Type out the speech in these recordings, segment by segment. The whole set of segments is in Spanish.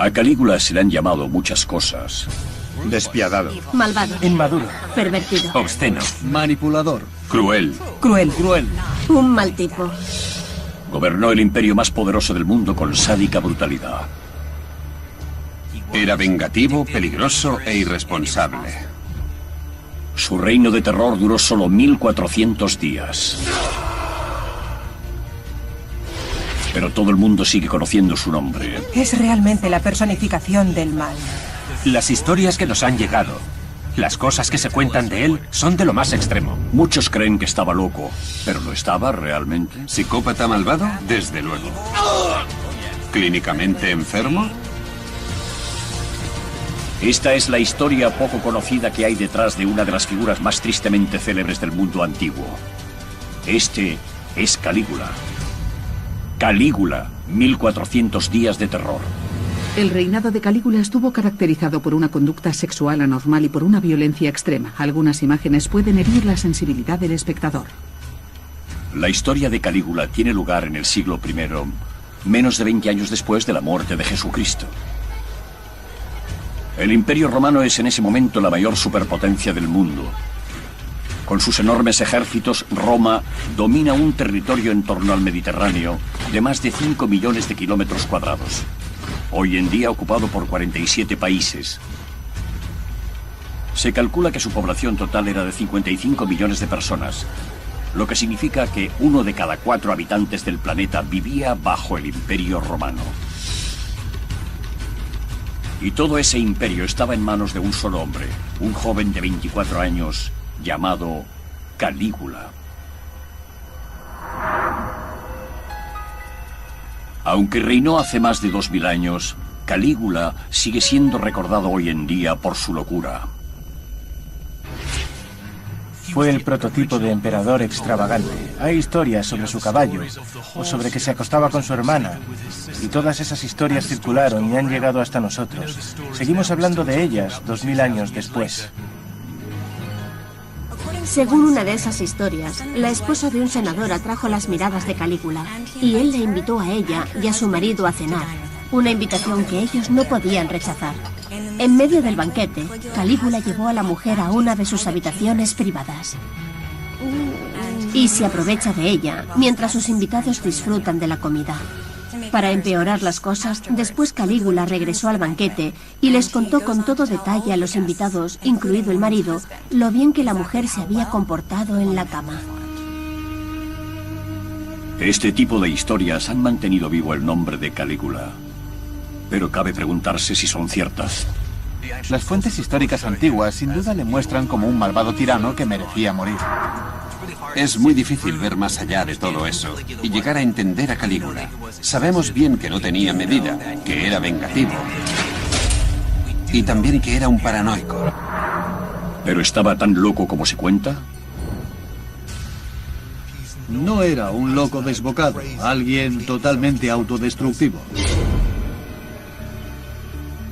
A Calígula se le han llamado muchas cosas. Despiadado. Malvado. Inmaduro. Pervertido. Obsceno. Manipulador. Cruel. Cruel. Un mal tipo. Gobernó el imperio más poderoso del mundo con sádica brutalidad. Era vengativo, peligroso e irresponsable. Su reino de terror duró solo 1400 días. Pero todo el mundo sigue conociendo su nombre. Es realmente la personificación del mal. Las historias que nos han llegado, las cosas que se cuentan de él, son de lo más extremo. Muchos creen que estaba loco, pero ¿lo estaba realmente? ¿Psicópata malvado? Desde luego. ¿Clínicamente enfermo? Esta es la historia poco conocida que hay detrás de una de las figuras más tristemente célebres del mundo antiguo. Este es Calígula. Calígula, 1400 días de terror. El reinado de Calígula estuvo caracterizado por una conducta sexual anormal y por una violencia extrema. Algunas imágenes pueden herir la sensibilidad del espectador. La historia de Calígula tiene lugar en el siglo I, menos de 20 años después de la muerte de Jesucristo. El Imperio Romano es en ese momento la mayor superpotencia del mundo. Con sus enormes ejércitos, Roma domina un territorio en torno al Mediterráneo de más de 5 millones de kilómetros cuadrados. Hoy en día ocupado por 47 países. Se calcula que su población total era de 55 millones de personas, lo que significa que 1 de cada 4 habitantes del planeta vivía bajo el Imperio Romano. Y todo ese imperio estaba en manos de un solo hombre, un joven de 24 años llamado Calígula. Aunque reinó hace más de 2000 años, Calígula sigue siendo recordado hoy en día por su locura. Fue el prototipo de emperador extravagante. Hay historias sobre su caballo, o sobre que se acostaba con su hermana. Y todas esas historias circularon y han llegado hasta nosotros. Seguimos hablando de ellas 2000 años después. Según una de esas historias, la esposa de un senador atrajo las miradas de Calígula y él la invitó a ella y a su marido a cenar, una invitación que ellos no podían rechazar. En medio del banquete, Calígula llevó a la mujer a una de sus habitaciones privadas y se aprovecha de ella mientras sus invitados disfrutan de la comida. Para empeorar las cosas, después Calígula regresó al banquete y les contó con todo detalle a los invitados, incluido el marido, lo bien que la mujer se había comportado en la cama. Este tipo de historias han mantenido vivo el nombre de Calígula. Pero cabe preguntarse si son ciertas. Las fuentes históricas antiguas sin duda le muestran como un malvado tirano que merecía morir. Es muy difícil ver más allá de todo eso y llegar a entender a Calígula. Sabemos bien que no tenía medida, que era vengativo y también que era un paranoico. ¿Pero estaba tan loco como se cuenta? No era un loco desbocado, alguien totalmente autodestructivo.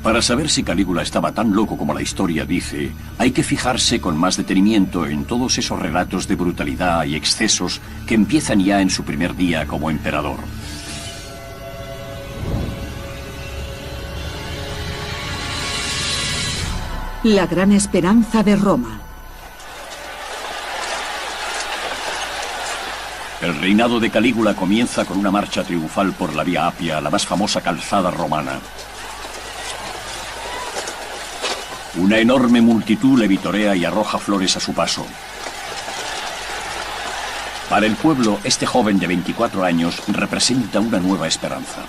Para saber si Calígula estaba tan loco como la historia dice, hay que fijarse con más detenimiento en todos esos relatos de brutalidad y excesos que empiezan ya en su primer día como emperador. La gran esperanza de Roma. El reinado de Calígula comienza con una marcha triunfal por la Vía Apia, la más famosa calzada romana. Una enorme multitud le vitorea y arroja flores a su paso. Para el pueblo, este joven de 24 años representa una nueva esperanza.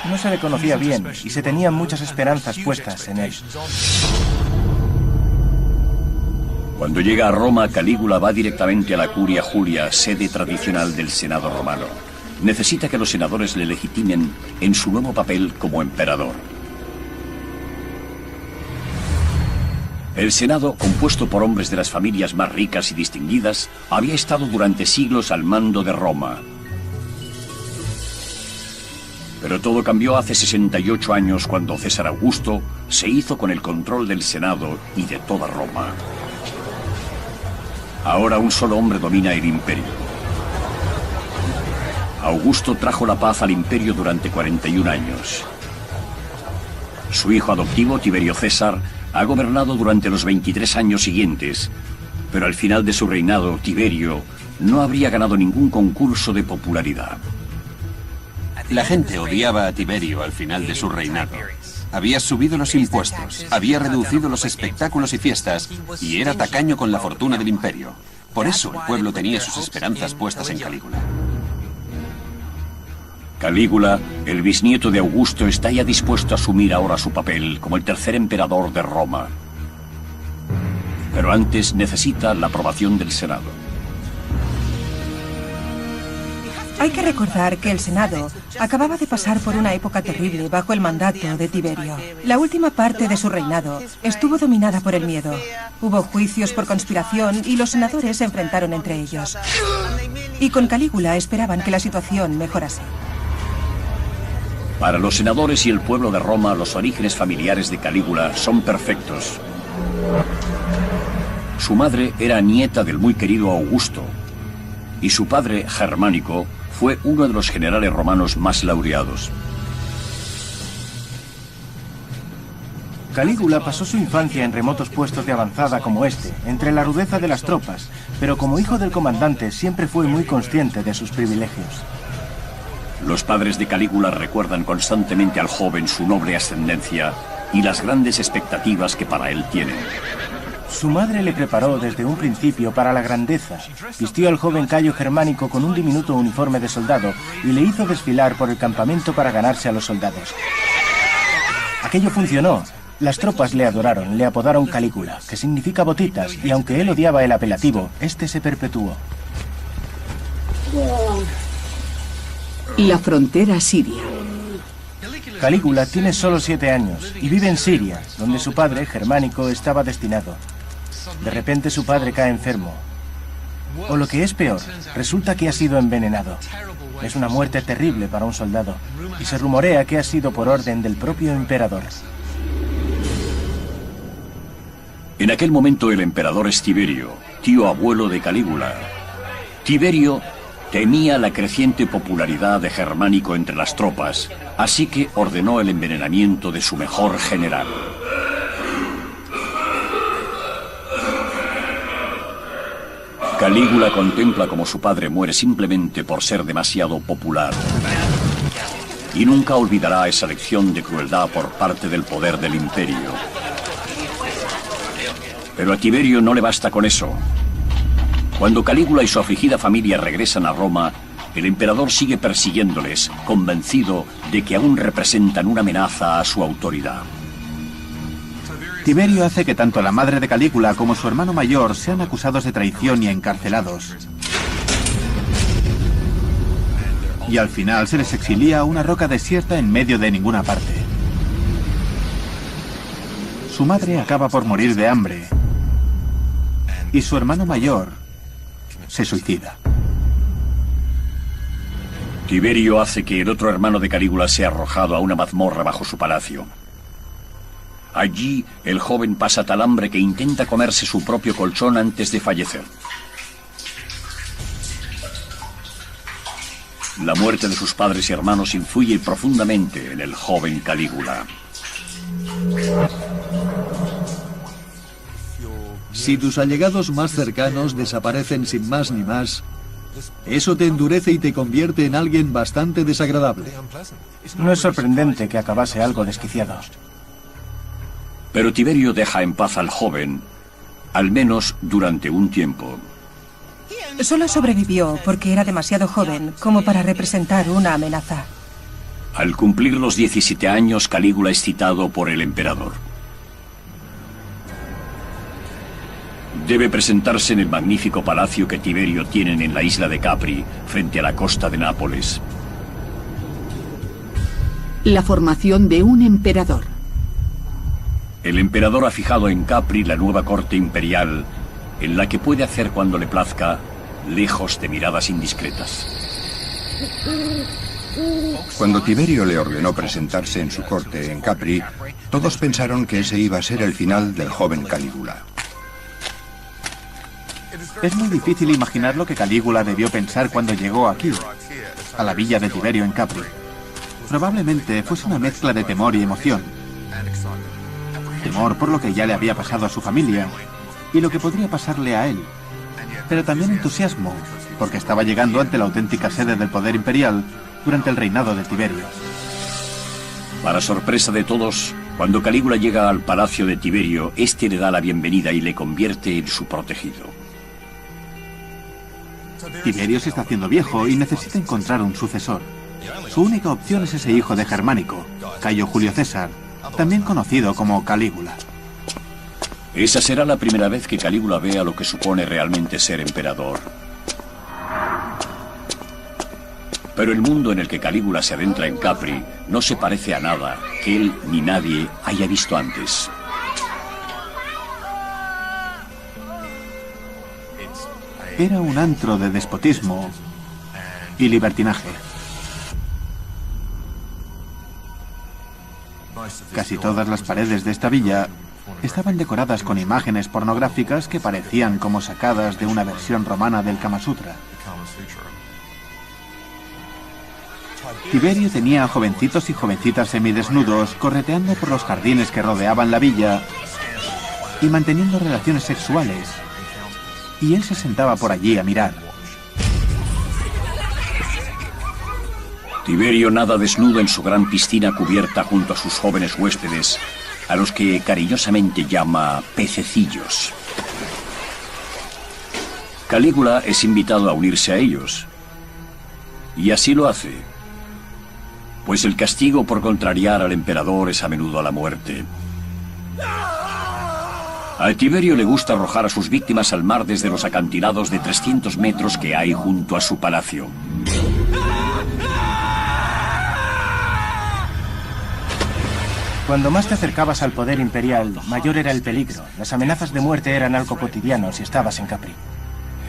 No se le conocía bien y se tenían muchas esperanzas puestas en él. Cuando llega a Roma, Calígula va directamente a la Curia Julia, sede tradicional del Senado romano. Necesita que los senadores le legitimen en su nuevo papel como emperador. El Senado, compuesto por hombres de las familias más ricas y distinguidas, había estado durante siglos al mando de Roma. Pero todo cambió hace 68 años cuando César Augusto se hizo con el control del Senado y de toda Roma. Ahora un solo hombre domina el imperio. Augusto trajo la paz al imperio durante 41 años. Su hijo adoptivo, Tiberio César, ha gobernado durante los 23 años siguientes, pero al final de su reinado, Tiberio no habría ganado ningún concurso de popularidad. La gente odiaba a Tiberio al final de su reinado. Había subido los impuestos, había reducido los espectáculos y fiestas, y era tacaño con la fortuna del imperio. Por eso el pueblo tenía sus esperanzas puestas en Calígula. Calígula, el bisnieto de Augusto, está ya dispuesto a asumir ahora su papel como el tercer emperador de Roma. Pero antes necesita la aprobación del Senado. Hay que recordar que el Senado acababa de pasar por una época terrible bajo el mandato de Tiberio. La última parte de su reinado estuvo dominada por el miedo. Hubo juicios por conspiración y los senadores se enfrentaron entre ellos. Y con Calígula esperaban que la situación mejorase. Para los senadores y el pueblo de Roma, los orígenes familiares de Calígula son perfectos. Su madre era nieta del muy querido Augusto, y su padre, Germánico, fue uno de los generales romanos más laureados. Calígula pasó su infancia en remotos puestos de avanzada como este, entre la rudeza de las tropas, pero como hijo del comandante siempre fue muy consciente de sus privilegios. Los padres de Calígula recuerdan constantemente al joven su noble ascendencia y las grandes expectativas que para él tienen. Su madre le preparó desde un principio para la grandeza. Vistió al joven Cayo Germánico con un diminuto uniforme de soldado y le hizo desfilar por el campamento para ganarse a los soldados. Aquello funcionó. Las tropas le adoraron, le apodaron Calígula, que significa botitas, y aunque él odiaba el apelativo, este se perpetuó. La frontera siria. Calígula tiene solo 7 años y vive en Siria, donde su padre, Germánico, estaba destinado. De repente su padre cae enfermo. O lo que es peor, resulta que ha sido envenenado. Es una muerte terrible para un soldado, y se rumorea que ha sido por orden del propio emperador. En aquel momento el emperador es Tiberio, tío abuelo de Calígula. Tiberio temía la creciente popularidad de Germánico entre las tropas, así que ordenó el envenenamiento de su mejor general. Calígula contempla cómo su padre muere simplemente por ser demasiado popular. Y nunca olvidará esa lección de crueldad por parte del poder del imperio. Pero a Tiberio no le basta con eso. Cuando Calígula y su afligida familia regresan a Roma, el emperador sigue persiguiéndoles, convencido de que aún representan una amenaza a su autoridad. Tiberio hace que tanto la madre de Calígula como su hermano mayor sean acusados de traición y encarcelados. Y al final se les exilia a una roca desierta en medio de ninguna parte. Su madre acaba por morir de hambre. Y su hermano mayor se suicida. Tiberio hace que el otro hermano de Calígula sea arrojado a una mazmorra bajo su palacio. Allí, el joven pasa tal hambre que intenta comerse su propio colchón antes de fallecer. La muerte de sus padres y hermanos influye profundamente en el joven Calígula. Si tus allegados más cercanos desaparecen sin más ni más, eso te endurece y te convierte en alguien bastante desagradable. No es sorprendente que acabase algo desquiciado. Pero Tiberio deja en paz al joven, al menos durante un tiempo. Solo sobrevivió porque era demasiado joven como para representar una amenaza. Al cumplir los 17 años, Calígula es citado por el emperador. Debe presentarse en el magnífico palacio que Tiberio tiene en la isla de Capri, frente a la costa de Nápoles. La formación de un emperador. El emperador ha fijado en Capri la nueva corte imperial, en la que puede hacer cuando le plazca, lejos de miradas indiscretas. Cuando Tiberio le ordenó presentarse en su corte en Capri, todos pensaron que ese iba a ser el final del joven Calígula. Es muy difícil imaginar lo que Calígula debió pensar cuando llegó aquí. a la villa de Tiberio en Capri. Probablemente fuese una mezcla de temor y emoción. Temor por lo que ya le había pasado a su familia y lo que podría pasarle a él. Pero también entusiasmo, porque estaba llegando ante la auténtica sede del poder imperial durante el reinado de Tiberio. Para sorpresa de todos, cuando Calígula llega al palacio de Tiberio, este le da la bienvenida y le convierte en su protegido. Tiberio se está haciendo viejo y necesita encontrar un sucesor. Su única opción es ese hijo de Germánico, Cayo Julio César, también conocido como Calígula. Esa será la primera vez que Calígula vea lo que supone realmente ser emperador. Pero el mundo en el que Calígula se adentra en Capri no se parece a nada que él ni nadie haya visto antes. Era un antro de despotismo y libertinaje. Casi todas las paredes de esta villa estaban decoradas con imágenes pornográficas que parecían como sacadas de una versión romana del Kama Sutra. Tiberio tenía a jovencitos y jovencitas semidesnudos correteando por los jardines que rodeaban la villa y manteniendo relaciones sexuales. Y él se sentaba por allí a mirar. Tiberio nada desnudo en su gran piscina cubierta junto a sus jóvenes huéspedes, a los que cariñosamente llama pececillos. Calígula es invitado a unirse a ellos. Y así lo hace, pues el castigo por contrariar al emperador es a menudo la muerte. A Tiberio le gusta arrojar a sus víctimas al mar desde los acantilados de 300 metros que hay junto a su palacio. Cuando más te acercabas al poder imperial, mayor era el peligro. Las amenazas de muerte eran algo cotidiano si estabas en Capri.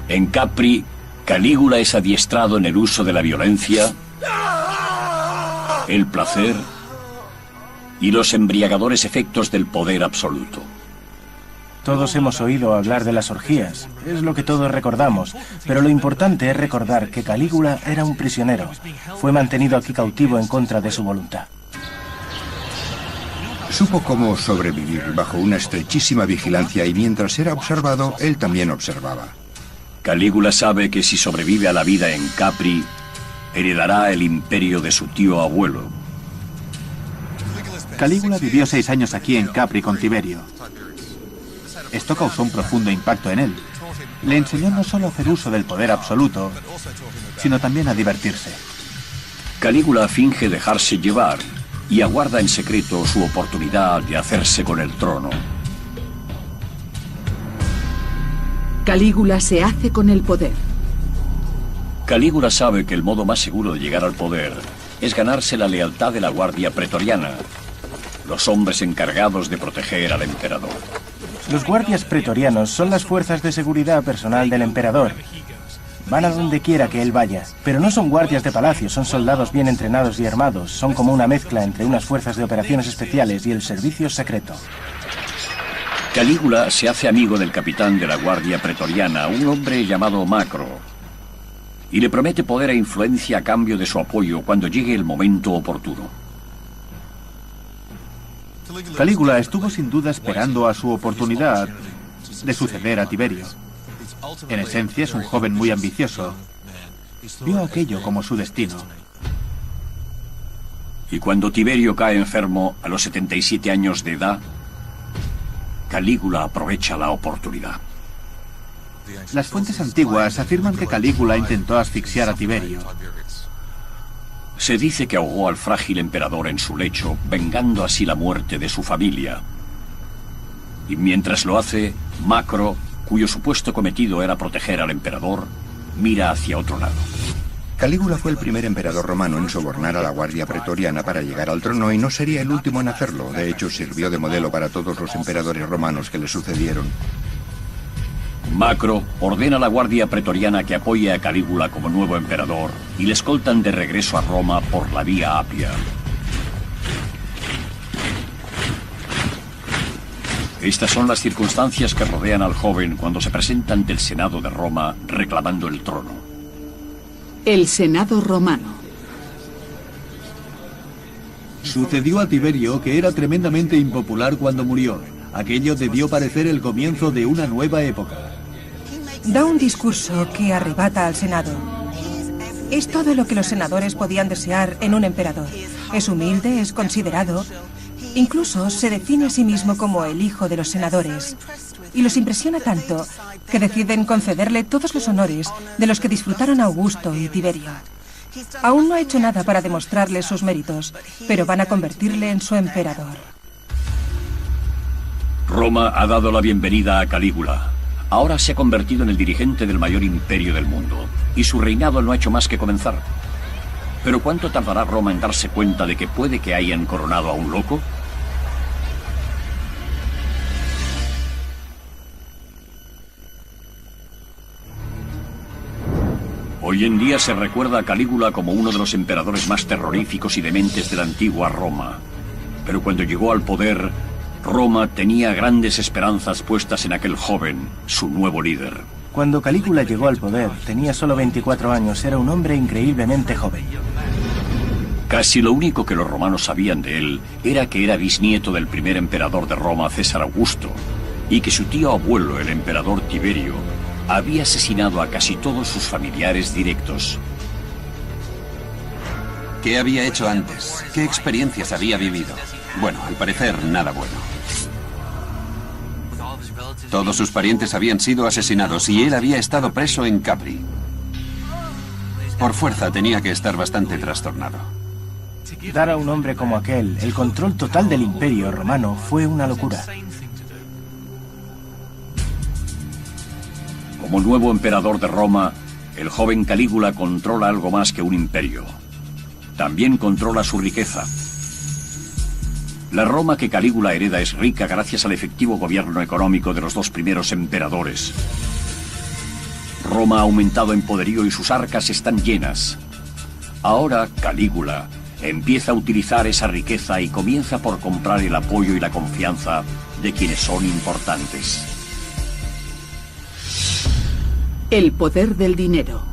En Capri, Calígula es adiestrado en el uso de la violencia, el placer y los embriagadores efectos del poder absoluto. Todos hemos oído hablar de las orgías, es lo que todos recordamos, pero lo importante es recordar que Calígula era un prisionero. Fue mantenido aquí cautivo en contra de su voluntad. Supo cómo sobrevivir bajo una estrechísima vigilancia y mientras era observado, él también observaba. Calígula sabe que si sobrevive a la vida en Capri, heredará el imperio de su tío abuelo. Calígula vivió 6 años aquí en Capri con Tiberio. Esto causó un profundo impacto en él. Le enseñó no solo a hacer uso del poder absoluto, sino también a divertirse. Calígula finge dejarse llevar y aguarda en secreto su oportunidad de hacerse con el trono. Calígula se hace con el poder. Calígula sabe que el modo más seguro de llegar al poder es ganarse la lealtad de la Guardia Pretoriana, los hombres encargados de proteger al emperador. Los guardias pretorianos son las fuerzas de seguridad personal del emperador. Van a donde quiera que él vaya, pero no son guardias de palacio, son soldados bien entrenados y armados. Son como una mezcla entre unas fuerzas de operaciones especiales y el servicio secreto. Calígula se hace amigo del capitán de la Guardia Pretoriana, un hombre llamado Macro, y le promete poder e influencia a cambio de su apoyo cuando llegue el momento oportuno. Calígula estuvo sin duda esperando a su oportunidad de suceder a Tiberio. En esencia es un joven muy ambicioso. Vio aquello como su destino. Y cuando Tiberio cae enfermo a los 77 años de edad, Calígula aprovecha la oportunidad. Las fuentes antiguas afirman que Calígula intentó asfixiar a Tiberio. Se dice que ahogó al frágil emperador en su lecho, vengando así la muerte de su familia. Y mientras lo hace, Macro, cuyo supuesto cometido era proteger al emperador, mira hacia otro lado. Calígula fue el primer emperador romano en sobornar a la Guardia Pretoriana para llegar al trono y no sería el último en hacerlo. De hecho, sirvió de modelo para todos los emperadores romanos que le sucedieron. Macro ordena a la Guardia Pretoriana que apoye a Calígula como nuevo emperador y le escoltan de regreso a Roma por la vía Apia. Estas son las circunstancias que rodean al joven cuando se presenta ante el Senado de Roma reclamando el trono. El Senado romano. Sucedió a Tiberio que era tremendamente impopular cuando murió. Aquello debió parecer el comienzo de una nueva época. Da un discurso que arrebata al Senado. Es todo lo que los senadores podían desear en un emperador. Es humilde, es considerado. Incluso se define a sí mismo como el hijo de los senadores. Y los impresiona tanto que deciden concederle todos los honores de los que disfrutaron Augusto y Tiberio. Aún no ha hecho nada para demostrarle sus méritos, pero van a convertirle en su emperador. Roma ha dado la bienvenida a Calígula. Ahora se ha convertido en el dirigente del mayor imperio del mundo, y su reinado no ha hecho más que comenzar. ¿Pero cuánto tardará Roma en darse cuenta de que puede que hayan coronado a un loco? Hoy en día se recuerda a Calígula como uno de los emperadores más terroríficos y dementes de la antigua Roma. Pero cuando llegó al poder, Roma tenía grandes esperanzas puestas en aquel joven, su nuevo líder. Cuando Calígula llegó al poder, tenía solo 24 años, era un hombre increíblemente joven. Casi lo único que los romanos sabían de él era que era bisnieto del primer emperador de Roma, César Augusto, y que su tío abuelo, el emperador Tiberio, había asesinado a casi todos sus familiares directos. ¿Qué había hecho antes? ¿Qué experiencias había vivido? Bueno, al parecer, nada bueno. Todos sus parientes habían sido asesinados y él había estado preso en Capri. Por fuerza tenía que estar bastante trastornado. Dar a un hombre como aquel el control total del imperio romano fue una locura. Como nuevo emperador de Roma, el joven Calígula controla algo más que un imperio. También controla su riqueza. La Roma que Calígula hereda es rica gracias al efectivo gobierno económico de los dos primeros emperadores. Roma ha aumentado en poderío y sus arcas están llenas. Ahora Calígula empieza a utilizar esa riqueza y comienza por comprar el apoyo y la confianza de quienes son importantes. El poder del dinero.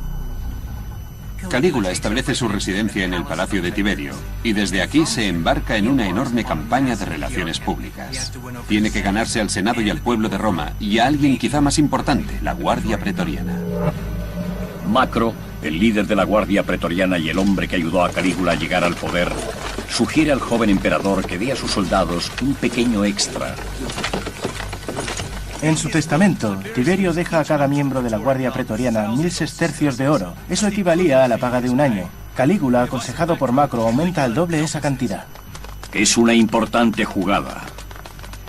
Calígula establece su residencia en el Palacio de Tiberio y desde aquí se embarca en una enorme campaña de relaciones públicas. Tiene que ganarse al Senado y al pueblo de Roma y a alguien quizá más importante, la Guardia Pretoriana. Macro, el líder de la Guardia Pretoriana y el hombre que ayudó a Calígula a llegar al poder, sugiere al joven emperador que dé a sus soldados un pequeño extra. En su testamento, Tiberio deja a cada miembro de la Guardia Pretoriana 1000 sestercios de oro. Eso equivalía a la paga de un año. Calígula, aconsejado por Macro, aumenta al doble esa cantidad. Es una importante jugada.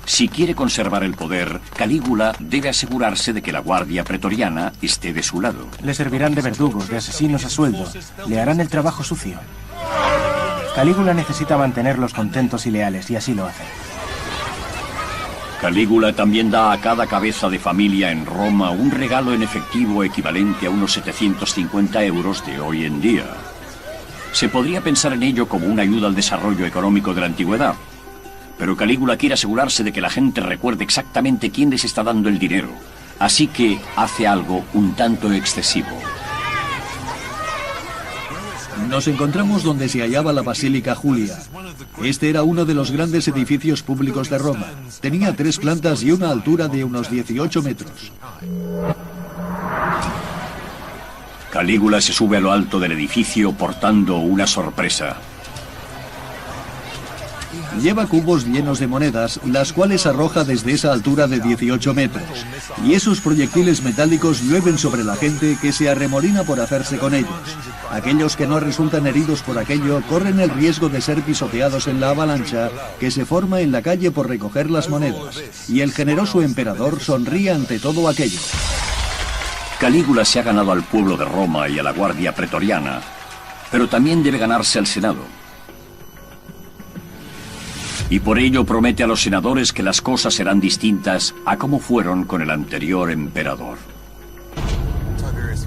Si quiere conservar el poder, Calígula debe asegurarse de que la Guardia Pretoriana esté de su lado. Le servirán de verdugos, de asesinos a sueldo. Le harán el trabajo sucio. Calígula necesita mantenerlos contentos y leales, y así lo hace. Calígula también da a cada cabeza de familia en Roma un regalo en efectivo equivalente a unos 750 euros de hoy en día. Se podría pensar en ello como una ayuda al desarrollo económico de la antigüedad, pero Calígula quiere asegurarse de que la gente recuerde exactamente quién les está dando el dinero, así que hace algo un tanto excesivo. Nos encontramos donde se hallaba la Basílica Julia. Este era uno de los grandes edificios públicos de Roma. Tenía 3 plantas y una altura de unos 18 metros. Calígula se sube a lo alto del edificio portando una sorpresa. Lleva cubos llenos de monedas, las cuales arroja desde esa altura de 18 metros. Y esos proyectiles metálicos llueven sobre la gente que se arremolina por hacerse con ellos. Aquellos que no resultan heridos por aquello corren el riesgo de ser pisoteados en la avalancha que se forma en la calle por recoger las monedas. Y el generoso emperador sonríe ante todo aquello. Calígula se ha ganado al pueblo de Roma y a la Guardia Pretoriana, pero también debe ganarse al Senado. Y por ello promete a los senadores que las cosas serán distintas a como fueron con el anterior emperador.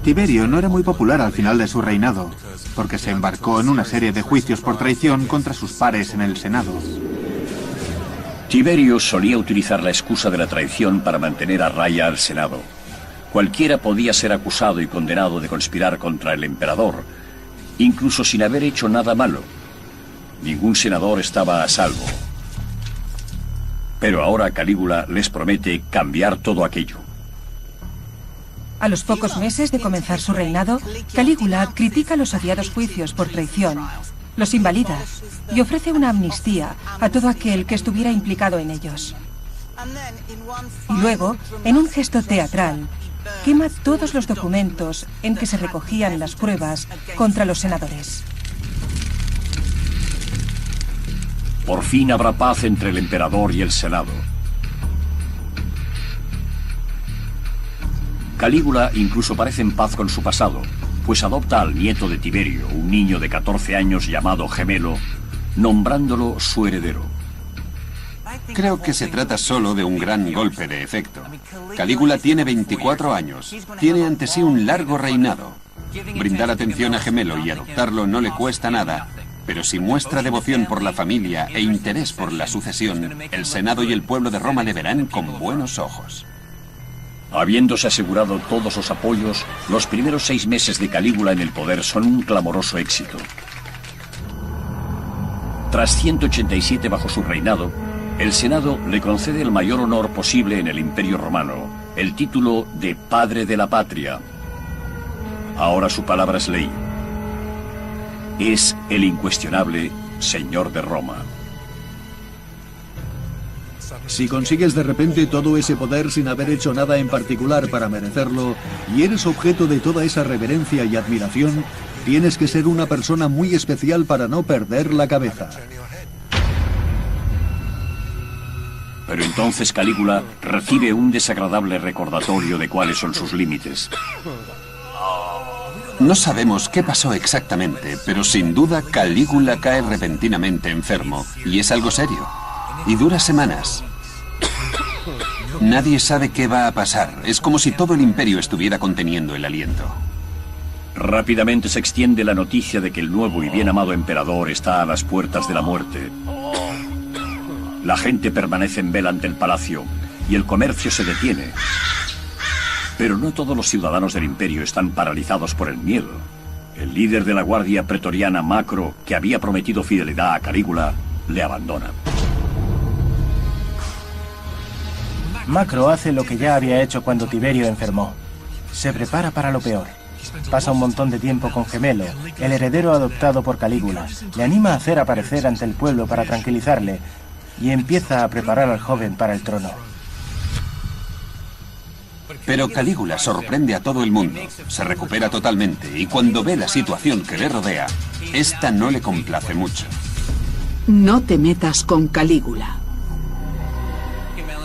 Tiberio no era muy popular al final de su reinado, porque se embarcó en una serie de juicios por traición contra sus pares en el Senado. Tiberio solía utilizar la excusa de la traición para mantener a raya al Senado. Cualquiera podía ser acusado y condenado de conspirar contra el emperador, incluso sin haber hecho nada malo. Ningún senador estaba a salvo. Pero ahora Calígula les promete cambiar todo aquello. A los pocos meses de comenzar su reinado, Calígula critica los odiados juicios por traición, los invalida y ofrece una amnistía a todo aquel que estuviera implicado en ellos. Y luego, en un gesto teatral, quema todos los documentos en que se recogían las pruebas contra los senadores. Por fin habrá paz entre el emperador y el Senado. Calígula incluso parece en paz con su pasado, pues adopta al nieto de Tiberio, un niño de 14 años llamado Gemelo, nombrándolo su heredero. Creo que se trata solo de un gran golpe de efecto. Calígula tiene 24 años. Tiene ante sí un largo reinado. Brindar atención a Gemelo y adoptarlo no le cuesta nada, pero si muestra devoción por la familia e interés por la sucesión, el Senado y el pueblo de Roma le verán con buenos ojos. Habiéndose asegurado todos los apoyos, los primeros 6 meses de Calígula en el poder son un clamoroso éxito. Tras 187 bajo su reinado, el Senado le concede el mayor honor posible en el Imperio Romano, el título de Padre de la Patria. Ahora su palabra es ley. Es el incuestionable Señor de Roma. Si consigues de repente todo ese poder sin haber hecho nada en particular para merecerlo, y eres objeto de toda esa reverencia y admiración, tienes que ser una persona muy especial para no perder la cabeza. Pero entonces Calígula recibe un desagradable recordatorio de cuáles son sus límites. No sabemos qué pasó exactamente, pero sin duda Calígula cae repentinamente enfermo, y es algo serio. Y dura semanas. Nadie sabe qué va a pasar. Es como si todo el imperio estuviera conteniendo el aliento. Rápidamente se extiende la noticia de que el nuevo y bien amado emperador está a las puertas de la muerte. La gente permanece en vela ante el palacio y el comercio se detiene. Pero no todos los ciudadanos del imperio están paralizados por el miedo. El líder de la guardia pretoriana, Macro, que había prometido fidelidad a Calígula, le abandona. Macro hace lo que ya había hecho cuando Tiberio enfermó. Se prepara para lo peor. Pasa un montón de tiempo con Gemelo, el heredero adoptado por Calígula. Le anima a hacer aparecer ante el pueblo para tranquilizarle y empieza a preparar al joven para el trono. Pero Calígula sorprende a todo el mundo. Se recupera totalmente y cuando ve la situación que le rodea, esta no le complace mucho. No te metas con Calígula.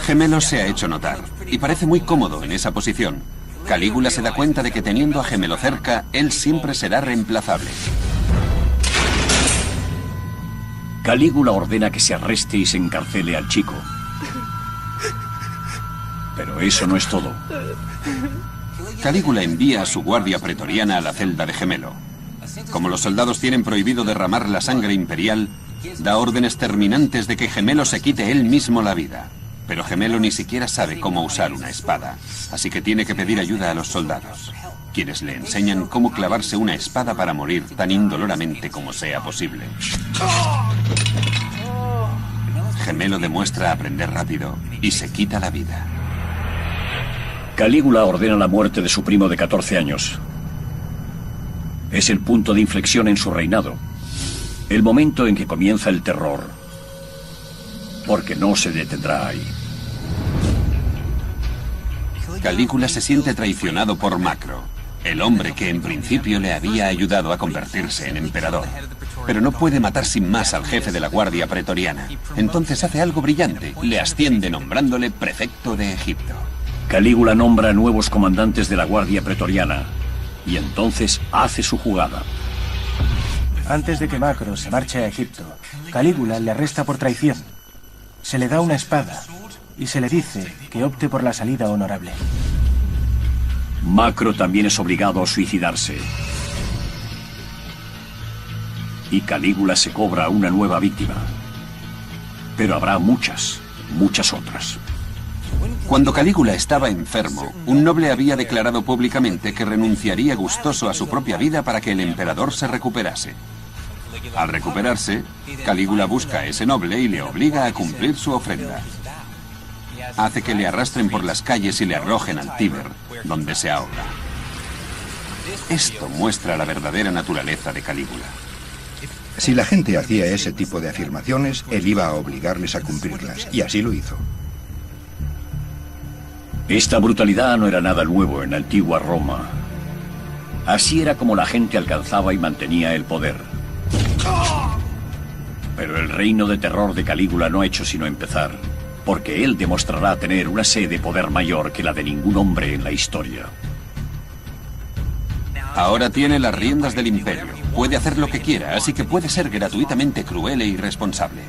Gemelo se ha hecho notar y parece muy cómodo en esa posición. Calígula se da cuenta de que teniendo a Gemelo cerca, él siempre será reemplazable. Calígula ordena que se arreste y se encarcele al chico. Pero eso no es todo. Calígula envía a su guardia pretoriana a la celda de Gemelo. Como los soldados tienen prohibido derramar la sangre imperial, da órdenes terminantes de que Gemelo se quite él mismo la vida. Pero Gemelo ni siquiera sabe cómo usar una espada, así que tiene que pedir ayuda a los soldados, quienes le enseñan cómo clavarse una espada para morir tan indoloramente como sea posible. Gemelo demuestra aprender rápido y se quita la vida. Calígula ordena la muerte de su primo de 14 años. Es el punto de inflexión en su reinado, el momento en que comienza el terror, porque no se detendrá ahí. Calígula se siente traicionado por Macro, el hombre que en principio le había ayudado a convertirse en emperador. Pero no puede matar sin más al jefe de la guardia pretoriana. Entonces hace algo brillante, le asciende nombrándole prefecto de Egipto. Calígula nombra nuevos comandantes de la guardia pretoriana y entonces hace su jugada. Antes de que Macro se marche a Egipto, Calígula le arresta por traición. Se le da una espada y se le dice que opte por la salida honorable. Macro también es obligado a suicidarse. Y Calígula se cobra una nueva víctima. Pero habrá muchas, muchas otras. Cuando Calígula estaba enfermo, un noble había declarado públicamente que renunciaría gustoso a su propia vida para que el emperador se recuperase. Al recuperarse, Calígula busca a ese noble y le obliga a cumplir su ofrenda. Hace que le arrastren por las calles y le arrojen al Tíber, donde se ahoga. Esto muestra la verdadera naturaleza de Calígula. Si la gente hacía ese tipo de afirmaciones, él iba a obligarles a cumplirlas, y así lo hizo. Esta brutalidad no era nada nuevo en la antigua Roma. Así era como la gente alcanzaba y mantenía el poder. Pero el reino de terror de Calígula no ha hecho sino empezar, porque él demostrará tener una sed de poder mayor que la de ningún hombre en la historia. Ahora tiene las riendas del imperio. Puede hacer lo que quiera, así que puede ser gratuitamente cruel e irresponsable.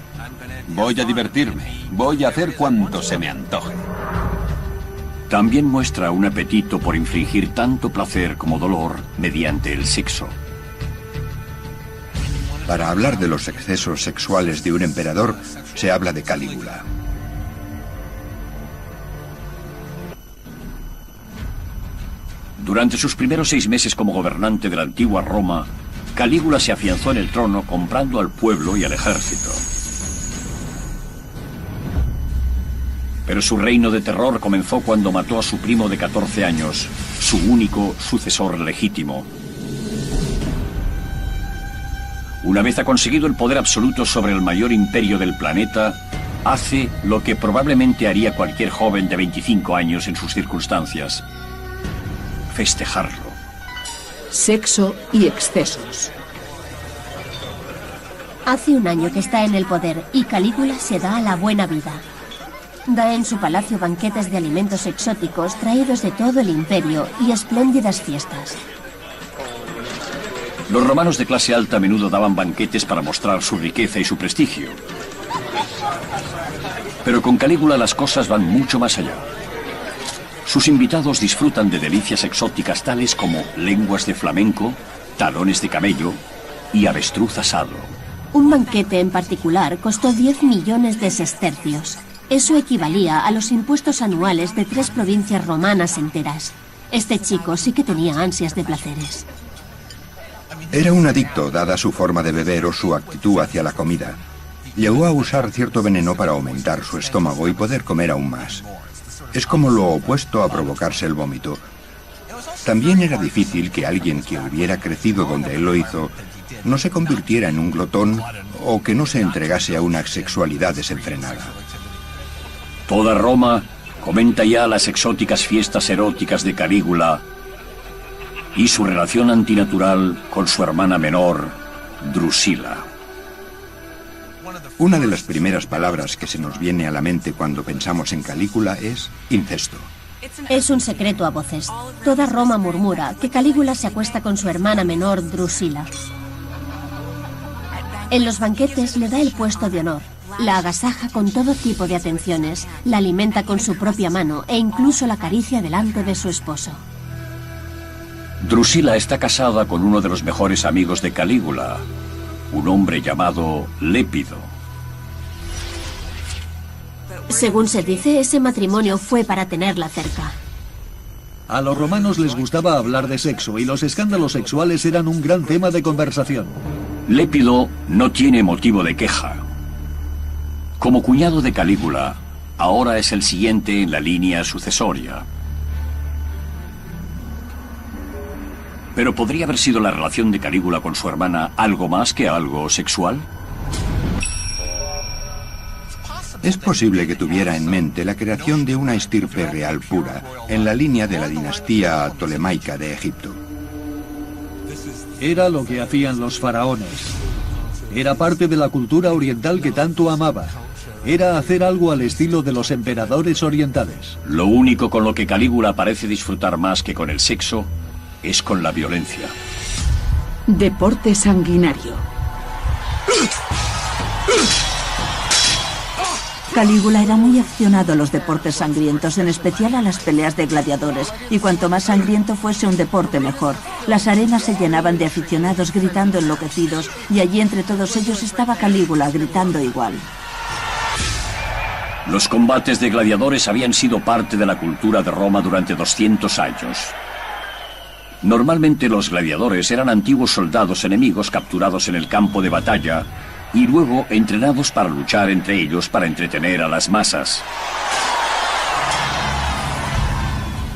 Voy a divertirme. Voy a hacer cuanto se me antoje. También muestra un apetito por infligir tanto placer como dolor mediante el sexo. Para hablar de los excesos sexuales de un emperador, se habla de Calígula. Durante sus primeros 6 meses como gobernante de la antigua Roma, Calígula se afianzó en el trono comprando al pueblo y al ejército. Pero su reino de terror comenzó cuando mató a su primo de 14 años, su único sucesor legítimo. Una vez ha conseguido el poder absoluto sobre el mayor imperio del planeta, hace lo que probablemente haría cualquier joven de 25 años en sus circunstancias: festejarlo. Sexo y excesos. Hace un año que está en el poder y Calígula se da a la buena vida. Da en su palacio banquetes de alimentos exóticos traídos de todo el imperio y espléndidas fiestas. Los romanos de clase alta a menudo daban banquetes para mostrar su riqueza y su prestigio. Pero con Calígula las cosas van mucho más allá. Sus invitados disfrutan de delicias exóticas tales como lenguas de flamenco, talones de camello y avestruz asado. Un banquete en particular costó 10 millones de sestercios. Eso equivalía a los impuestos anuales de 3 provincias romanas enteras. Este chico sí que tenía ansias de placeres. Era un adicto, dada su forma de beber o su actitud hacia la comida. Llegó a usar cierto veneno para aumentar su estómago y poder comer aún más. Es como lo opuesto a provocarse el vómito. También era difícil que alguien que hubiera crecido donde él lo hizo no se convirtiera en un glotón o que no se entregase a una sexualidad desenfrenada. Toda Roma comenta ya las exóticas fiestas eróticas de Calígula y su relación antinatural con su hermana menor, Drusila. Una de las primeras palabras que se nos viene a la mente cuando pensamos en Calígula es incesto. Es un secreto a voces. Toda Roma murmura que Calígula se acuesta con su hermana menor, Drusila. En los banquetes le da el puesto de honor. La agasaja con todo tipo de atenciones, la alimenta con su propia mano e incluso la acaricia delante de su esposo. Drusila está casada con uno de los mejores amigos de Calígula, un hombre llamado Lépido. Según se dice, ese matrimonio fue para tenerla cerca. A los romanos les gustaba hablar de sexo y los escándalos sexuales eran un gran tema de conversación. Lépido no tiene motivo de queja. Como cuñado de Calígula, ahora es el siguiente en la línea sucesoria. Pero ¿podría haber sido la relación de Calígula con su hermana algo más que algo sexual? Es posible que tuviera en mente la creación de una estirpe real pura, en la línea de la dinastía tolemaica de Egipto. Era lo que hacían los faraones. Era parte de la cultura oriental que tanto amaba. Era hacer algo al estilo de los emperadores orientales. Lo único con lo que Calígula parece disfrutar más que con el sexo es con la violencia. Deporte sanguinario. Calígula era muy aficionado a los deportes sangrientos, en especial a las peleas de gladiadores, y cuanto más sangriento fuese un deporte mejor. Las arenas se llenaban de aficionados gritando enloquecidos, y allí entre todos ellos estaba Calígula gritando igual. Los combates de gladiadores habían sido parte de la cultura de Roma durante 200 años. Normalmente los gladiadores eran antiguos soldados enemigos capturados en el campo de batalla y luego entrenados para luchar entre ellos para entretener a las masas.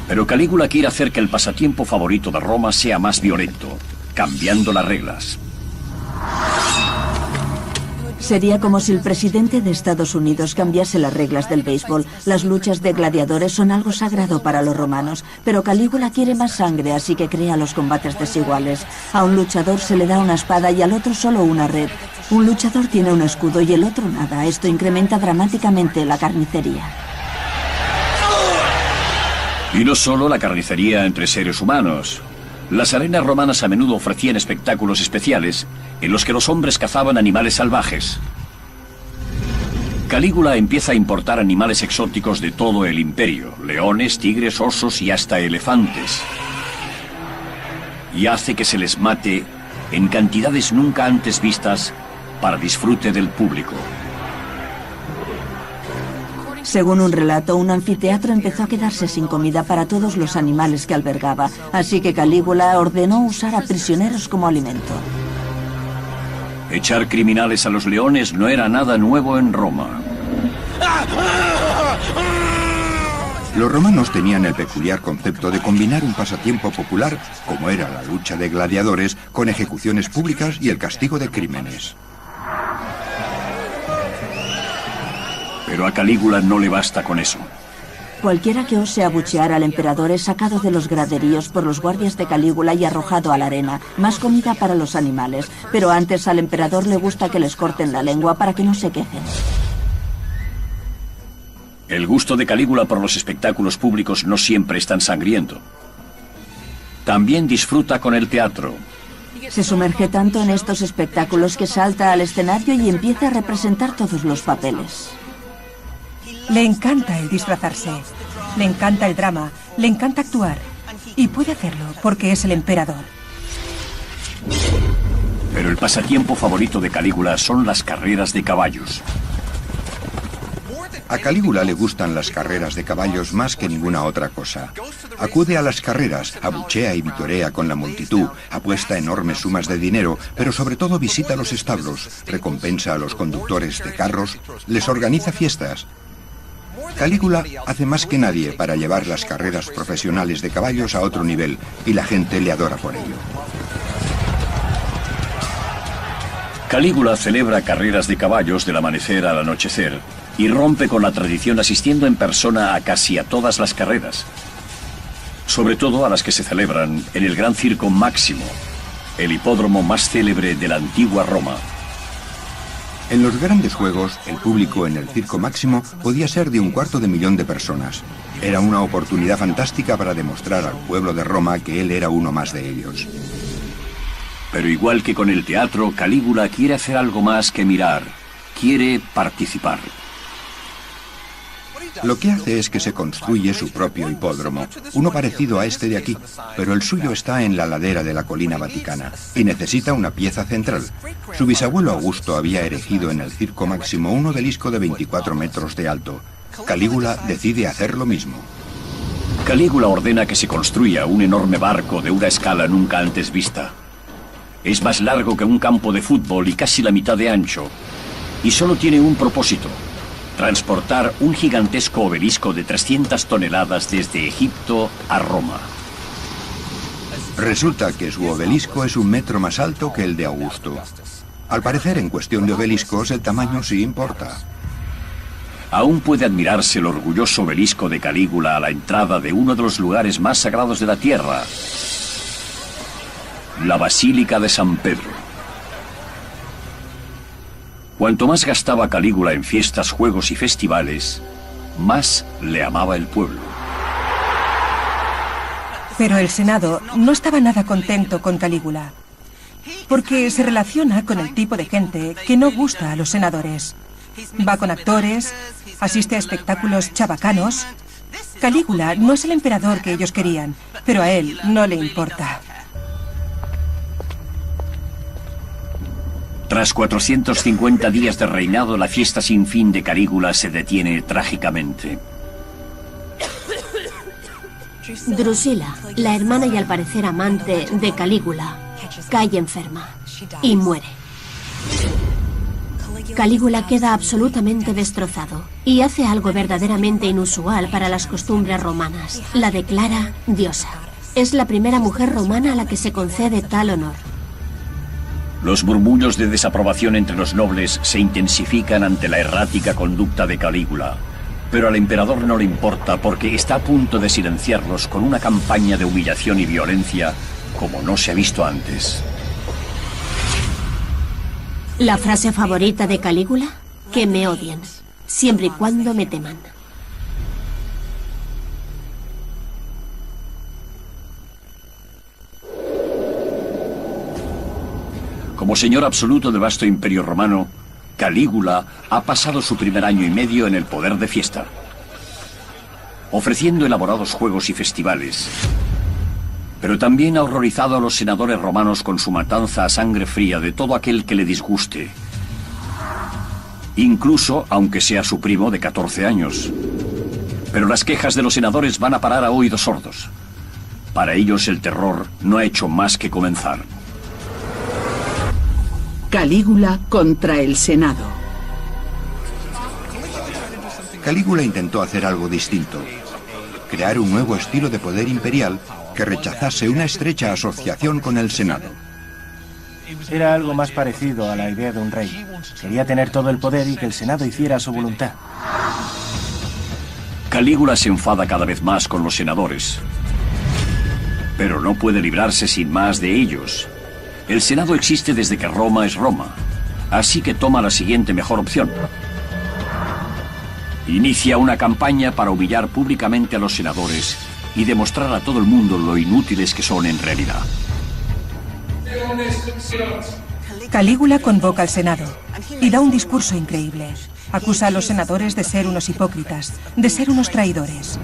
Pero Calígula quiere hacer que el pasatiempo favorito de Roma sea más violento, cambiando las reglas. Sería como si el presidente de Estados Unidos cambiase las reglas del béisbol. Las luchas de gladiadores son algo sagrado para los romanos, pero Calígula quiere más sangre, así que crea los combates desiguales. A un luchador se le da una espada y al otro solo una red. Un luchador tiene un escudo y el otro nada. Esto incrementa dramáticamente la carnicería. Y no solo la carnicería entre seres humanos. Las arenas romanas a menudo ofrecían espectáculos especiales en los que los hombres cazaban animales salvajes. Calígula empieza a importar animales exóticos de todo el imperio, leones, tigres, osos y hasta elefantes. Y hace que se les mate en cantidades nunca antes vistas para disfrute del público. Según un relato, un anfiteatro empezó a quedarse sin comida para todos los animales que albergaba, así que Calígula ordenó usar a prisioneros como alimento. Echar criminales a los leones no era nada nuevo en Roma. Los romanos tenían el peculiar concepto de combinar un pasatiempo popular, como era la lucha de gladiadores, con ejecuciones públicas y el castigo de crímenes. Pero a Calígula no le basta con eso. Cualquiera que ose abuchear al emperador es sacado de los graderíos por los guardias de Calígula y arrojado a la arena. Más comida para los animales, pero antes al emperador le gusta que les corten la lengua para que no se quejen. El gusto de Calígula por los espectáculos públicos no siempre es tan sangriento. También disfruta con el teatro. Se sumerge tanto en estos espectáculos que salta al escenario y empieza a representar todos los papeles. Le encanta el disfrazarse, le encanta el drama, le encanta actuar. Y puede hacerlo porque es el emperador. Pero el pasatiempo favorito de Calígula son las carreras de caballos. A Calígula le gustan las carreras de caballos más que ninguna otra cosa. Acude a las carreras, abuchea y vitorea con la multitud, apuesta enormes sumas de dinero, pero sobre todo visita los establos, recompensa a los conductores de carros, les organiza fiestas. Calígula hace más que nadie para llevar las carreras profesionales de caballos a otro nivel, y la gente le adora por ello. Calígula celebra carreras de caballos del amanecer al anochecer y rompe con la tradición asistiendo en persona a casi a todas las carreras, sobre todo a las que se celebran en el Gran Circo Máximo, el hipódromo más célebre de la antigua Roma. En los grandes juegos, el público en el Circo Máximo podía ser de 250.000 de personas. Era una oportunidad fantástica para demostrar al pueblo de Roma que él era uno más de ellos. Pero igual que con el teatro, Calígula quiere hacer algo más que mirar. Quiere participar. Lo que hace es que se construye su propio hipódromo, uno parecido a este de aquí, pero el suyo está en la ladera de la colina vaticana y necesita una pieza central. Su bisabuelo Augusto había erigido en el Circo Máximo un obelisco de 24 metros de alto. Calígula decide hacer lo mismo. Calígula ordena que se construya un enorme barco de una escala nunca antes vista. Es más largo que un campo de fútbol y casi la mitad de ancho, y solo tiene un propósito: transportar un gigantesco obelisco de 300 toneladas desde Egipto a Roma. Resulta que su obelisco es 1 metro más alto que el de Augusto. Al parecer, en cuestión de obeliscos, el tamaño sí importa. Aún puede admirarse el orgulloso obelisco de Calígula a la entrada de uno de los lugares más sagrados de la tierra, la Basílica de San Pedro. Cuanto más gastaba Calígula en fiestas, juegos y festivales, más le amaba el pueblo. Pero el Senado no estaba nada contento con Calígula, porque se relaciona con el tipo de gente que no gusta a los senadores. Va con actores, asiste a espectáculos chabacanos. Calígula no es el emperador que ellos querían, pero a él no le importa. Tras 450 días de reinado, la fiesta sin fin de Calígula se detiene trágicamente. Drusila, la hermana y al parecer amante de Calígula, cae enferma y muere. Calígula queda absolutamente destrozado y hace algo verdaderamente inusual para las costumbres romanas. La declara diosa. Es la primera mujer romana a la que se concede tal honor. Los murmullos de desaprobación entre los nobles se intensifican ante la errática conducta de Calígula. Pero al emperador no le importa porque está a punto de silenciarlos con una campaña de humillación y violencia como no se ha visto antes. La frase favorita de Calígula: que me odien, siempre y cuando me teman. Como señor absoluto del vasto imperio romano, Calígula ha pasado su primer año y medio en el poder de fiesta, ofreciendo elaborados juegos y festivales. Pero también ha horrorizado a los senadores romanos con su matanza a sangre fría de todo aquel que le disguste, incluso aunque sea su primo de 14 años. Pero las quejas de los senadores van a parar a oídos sordos. Para ellos el terror no ha hecho más que comenzar. Calígula contra el Senado. Calígula intentó hacer algo distinto, crear un nuevo estilo de poder imperial que rechazase una estrecha asociación con el Senado. Era algo más parecido a la idea de un rey. Quería tener todo el poder y que el Senado hiciera su voluntad. Calígula se enfada cada vez más con los senadores, pero no puede librarse sin más de ellos. El Senado existe desde que Roma es Roma, así que toma la siguiente mejor opción. Inicia una campaña para humillar públicamente a los senadores y demostrar a todo el mundo lo inútiles que son en realidad. Calígula convoca al Senado y da un discurso increíble. Acusa a los senadores de ser unos hipócritas, de ser unos traidores.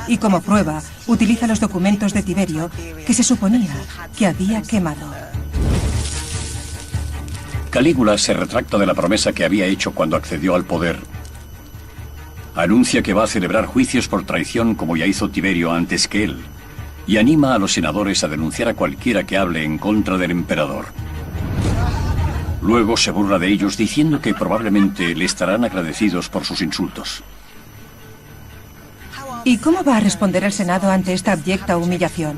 Y como prueba, utiliza los documentos de Tiberio que se suponía que había quemado. Calígula se retracta de la promesa que había hecho cuando accedió al poder. Anuncia que va a celebrar juicios por traición como ya hizo Tiberio antes que él, y anima a los senadores a denunciar a cualquiera que hable en contra del emperador. Luego se burla de ellos diciendo que probablemente le estarán agradecidos por sus insultos. ¿Y cómo va a responder el Senado ante esta abyecta humillación?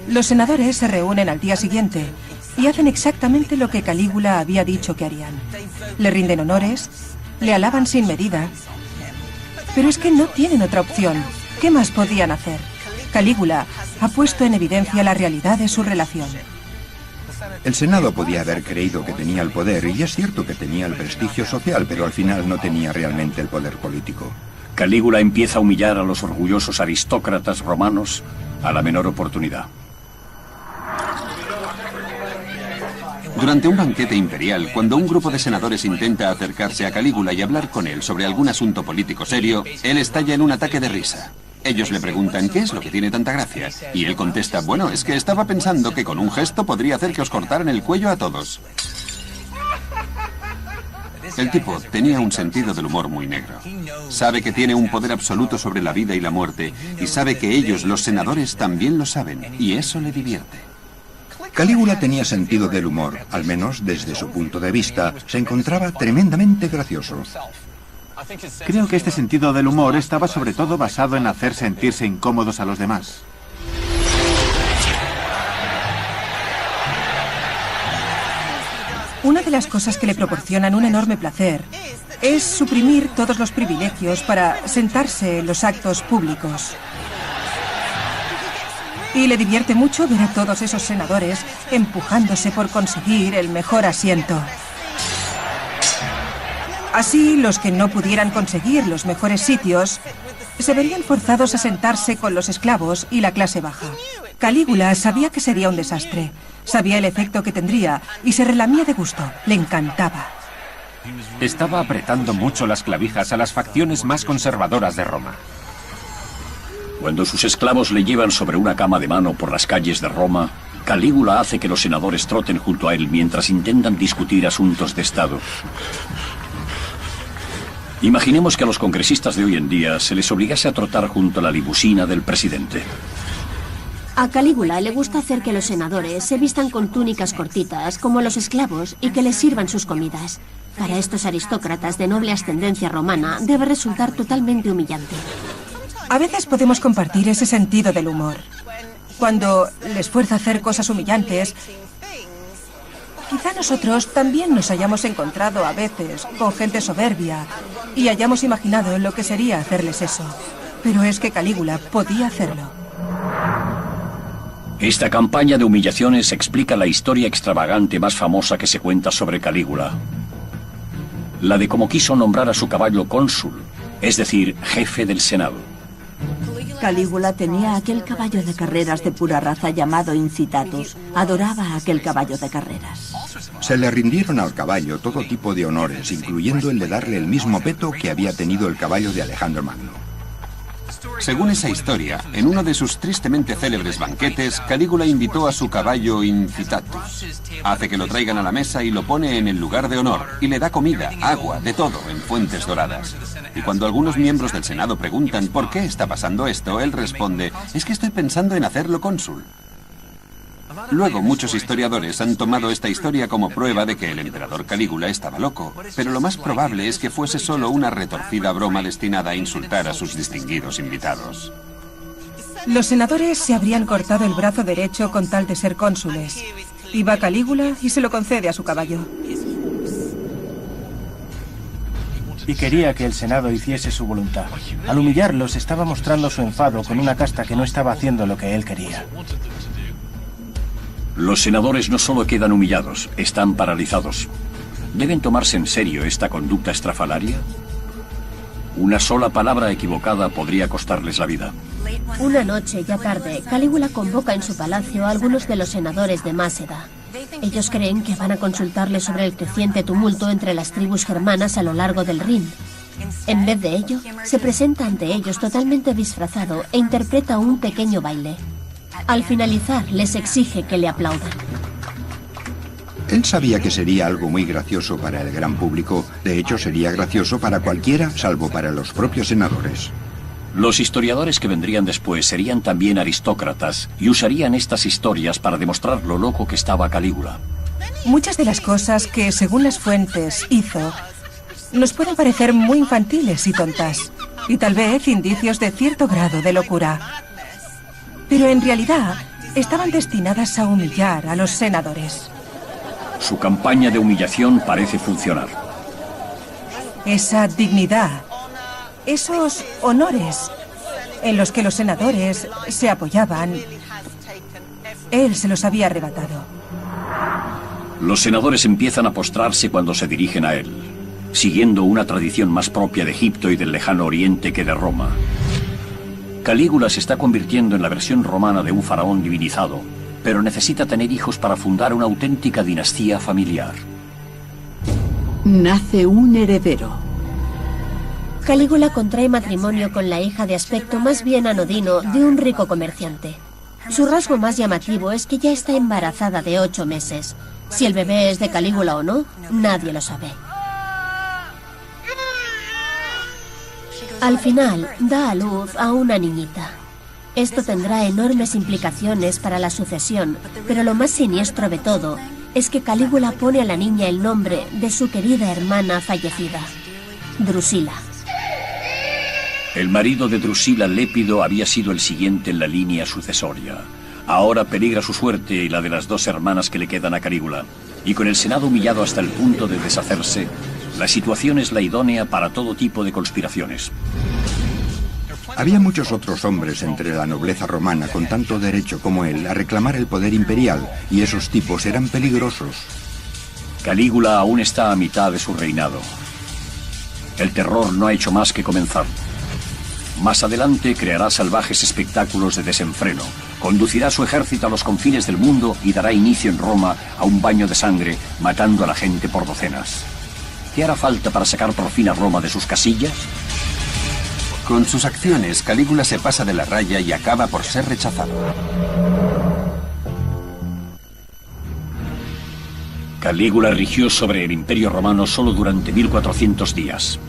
Los senadores se reúnen al día siguiente y hacen exactamente lo que Calígula había dicho que harían. Le rinden honores, le alaban sin medida. Pero es que no tienen otra opción. ¿Qué más podían hacer? Calígula ha puesto en evidencia la realidad de su relación. El Senado podía haber creído que tenía el poder, y es cierto que tenía el prestigio social, pero al final no tenía realmente el poder político. Calígula empieza a humillar a los orgullosos aristócratas romanos a la menor oportunidad. Durante un banquete imperial, cuando un grupo de senadores intenta acercarse a Calígula y hablar con él sobre algún asunto político serio, él estalla en un ataque de risa. Ellos le preguntan qué es lo que tiene tanta gracia, y él contesta: bueno, es que estaba pensando que con un gesto podría hacer que os cortaran el cuello a todos. El tipo tenía un sentido del humor muy negro. Sabe que tiene un poder absoluto sobre la vida y la muerte, y sabe que ellos, los senadores, también lo saben, y eso le divierte. Calígula tenía sentido del humor, al menos desde su punto de vista. Se encontraba tremendamente gracioso. Creo que este sentido del humor estaba sobre todo basado en hacer sentirse incómodos a los demás. Una de las cosas que le proporcionan un enorme placer es suprimir todos los privilegios para sentarse en los actos públicos. Y le divierte mucho ver a todos esos senadores empujándose por conseguir el mejor asiento. Así, los que no pudieran conseguir los mejores sitios se verían forzados a sentarse con los esclavos y la clase baja. Calígula sabía que sería un desastre, sabía el efecto que tendría y se relamía de gusto. Le encantaba. Estaba apretando mucho las clavijas a las facciones más conservadoras de Roma. Cuando sus esclavos le llevan sobre una cama de mano por las calles de Roma, Calígula hace que los senadores troten junto a él mientras intentan discutir asuntos de Estado. Imaginemos que a los congresistas de hoy en día se les obligase a trotar junto a la limusina del presidente. A Calígula le gusta hacer que los senadores se vistan con túnicas cortitas, como los esclavos, y que les sirvan sus comidas. Para estos aristócratas de noble ascendencia romana, debe resultar totalmente humillante. A veces podemos compartir ese sentido del humor. Cuando les fuerza a hacer cosas humillantes, quizá nosotros también nos hayamos encontrado a veces con gente soberbia y hayamos imaginado lo que sería hacerles eso. Pero es que Calígula podía hacerlo. Esta campaña de humillaciones explica la historia extravagante más famosa que se cuenta sobre Calígula. La de cómo quiso nombrar a su caballo cónsul, es decir, jefe del Senado. Calígula tenía aquel caballo de carreras de pura raza llamado Incitatus. Adoraba a aquel caballo de carreras. Se le rindieron al caballo todo tipo de honores, incluyendo el de darle el mismo peto que había tenido el caballo de Alejandro Magno. Según esa historia, en uno de sus tristemente célebres banquetes, Calígula invitó a su caballo Incitatus. Hace que lo traigan a la mesa y lo pone en el lugar de honor, y le da comida, agua, de todo, en fuentes doradas. Y cuando algunos miembros del Senado preguntan por qué está pasando esto, él responde, es que estoy pensando en hacerlo cónsul. Luego, muchos historiadores han tomado esta historia como prueba de que el emperador Calígula estaba loco, pero lo más probable es que fuese solo una retorcida broma destinada a insultar a sus distinguidos invitados. Los senadores se habrían cortado el brazo derecho con tal de ser cónsules. Iba Calígula y se lo concede a su caballo. Y quería que el Senado hiciese su voluntad. Al humillarlos, estaba mostrando su enfado con una casta que no estaba haciendo lo que él quería. Los senadores no solo quedan humillados, están paralizados. ¿Deben tomarse en serio esta conducta estrafalaria? Una sola palabra equivocada podría costarles la vida. Una noche, ya tarde, Calígula convoca en su palacio a algunos de los senadores de Máceda. Ellos creen que van a consultarle sobre el creciente tumulto entre las tribus germanas a lo largo del Rin. En vez de ello, se presenta ante ellos totalmente disfrazado e interpreta un pequeño baile. Al finalizar, les exige que le aplaudan. Él sabía que sería algo muy gracioso para el gran público. De hecho, sería gracioso para cualquiera, salvo para los propios senadores. Los historiadores que vendrían después serían también aristócratas y usarían estas historias para demostrar lo loco que estaba Calígula. Muchas de las cosas que, según las fuentes, hizo, nos pueden parecer muy infantiles y tontas, y tal vez indicios de cierto grado de locura. Pero en realidad, estaban destinadas a humillar a los senadores. Su campaña de humillación parece funcionar. Esa dignidad, esos honores en los que los senadores se apoyaban, él se los había arrebatado. Los senadores empiezan a postrarse cuando se dirigen a él, siguiendo una tradición más propia de Egipto y del lejano oriente que de Roma. Calígula se está convirtiendo en la versión romana de un faraón divinizado, pero necesita tener hijos para fundar una auténtica dinastía familiar. Nace un heredero. Calígula contrae matrimonio con la hija de aspecto más bien anodino de un rico comerciante. Su rasgo más llamativo es que ya está embarazada de 8 meses. Si el bebé es de Calígula o no, nadie lo sabe. Al final, da a luz a una niñita. Esto tendrá enormes implicaciones para la sucesión, pero lo más siniestro de todo es que Calígula pone a la niña el nombre de su querida hermana fallecida, Drusila. El marido de Drusila, Lépido, había sido el siguiente en la línea sucesoria. Ahora peligra su suerte y la de las 2 hermanas que le quedan a Calígula. Y con el Senado humillado hasta el punto de deshacerse, la situación es la idónea para todo tipo de conspiraciones. Había muchos otros hombres entre la nobleza romana con tanto derecho como él a reclamar el poder imperial, y esos tipos eran peligrosos. Calígula aún está a mitad de su reinado. El terror no ha hecho más que comenzar. Más adelante creará salvajes espectáculos de desenfreno, conducirá su ejército a los confines del mundo y dará inicio en Roma a un baño de sangre, matando a la gente por docenas. ¿Qué hará falta para sacar por fin a Roma de sus casillas? Con sus acciones, Calígula se pasa de la raya y acaba por ser rechazado. Calígula rigió sobre el Imperio Romano solo durante 1400 días.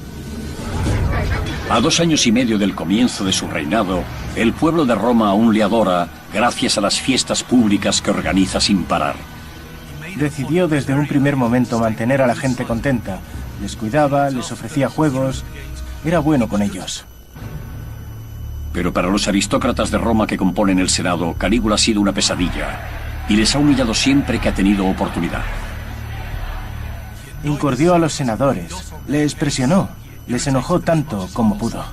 A 2 años y medio del comienzo de su reinado, el pueblo de Roma aún le adora gracias a las fiestas públicas que organiza sin parar. Decidió desde un primer momento mantener a la gente contenta. Les cuidaba, les ofrecía juegos. Era bueno con ellos. Pero para los aristócratas de Roma que componen el Senado, Calígula ha sido una pesadilla y les ha humillado siempre que ha tenido oportunidad. Incordió a los senadores, les presionó, les enojó tanto como pudo.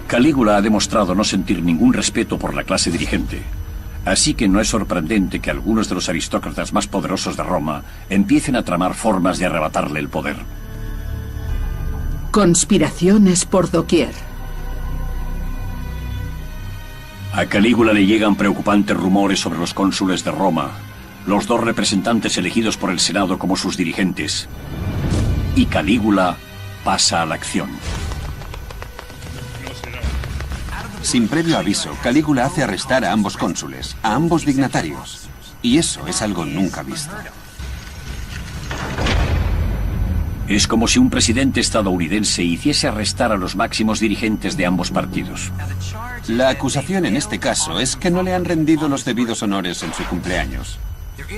Calígula ha demostrado no sentir ningún respeto por la clase dirigente. Así que no es sorprendente que algunos de los aristócratas más poderosos de Roma empiecen a tramar formas de arrebatarle el poder. Conspiraciones por doquier. A Calígula le llegan preocupantes rumores sobre los cónsules de Roma, los 2 representantes elegidos por el Senado como sus dirigentes. Y Calígula pasa a la acción. Sin previo aviso, Calígula hace arrestar a ambos cónsules, a ambos dignatarios. Y eso es algo nunca visto. Es como si un presidente estadounidense hiciese arrestar a los máximos dirigentes de ambos partidos. La acusación en este caso es que no le han rendido los debidos honores en su cumpleaños.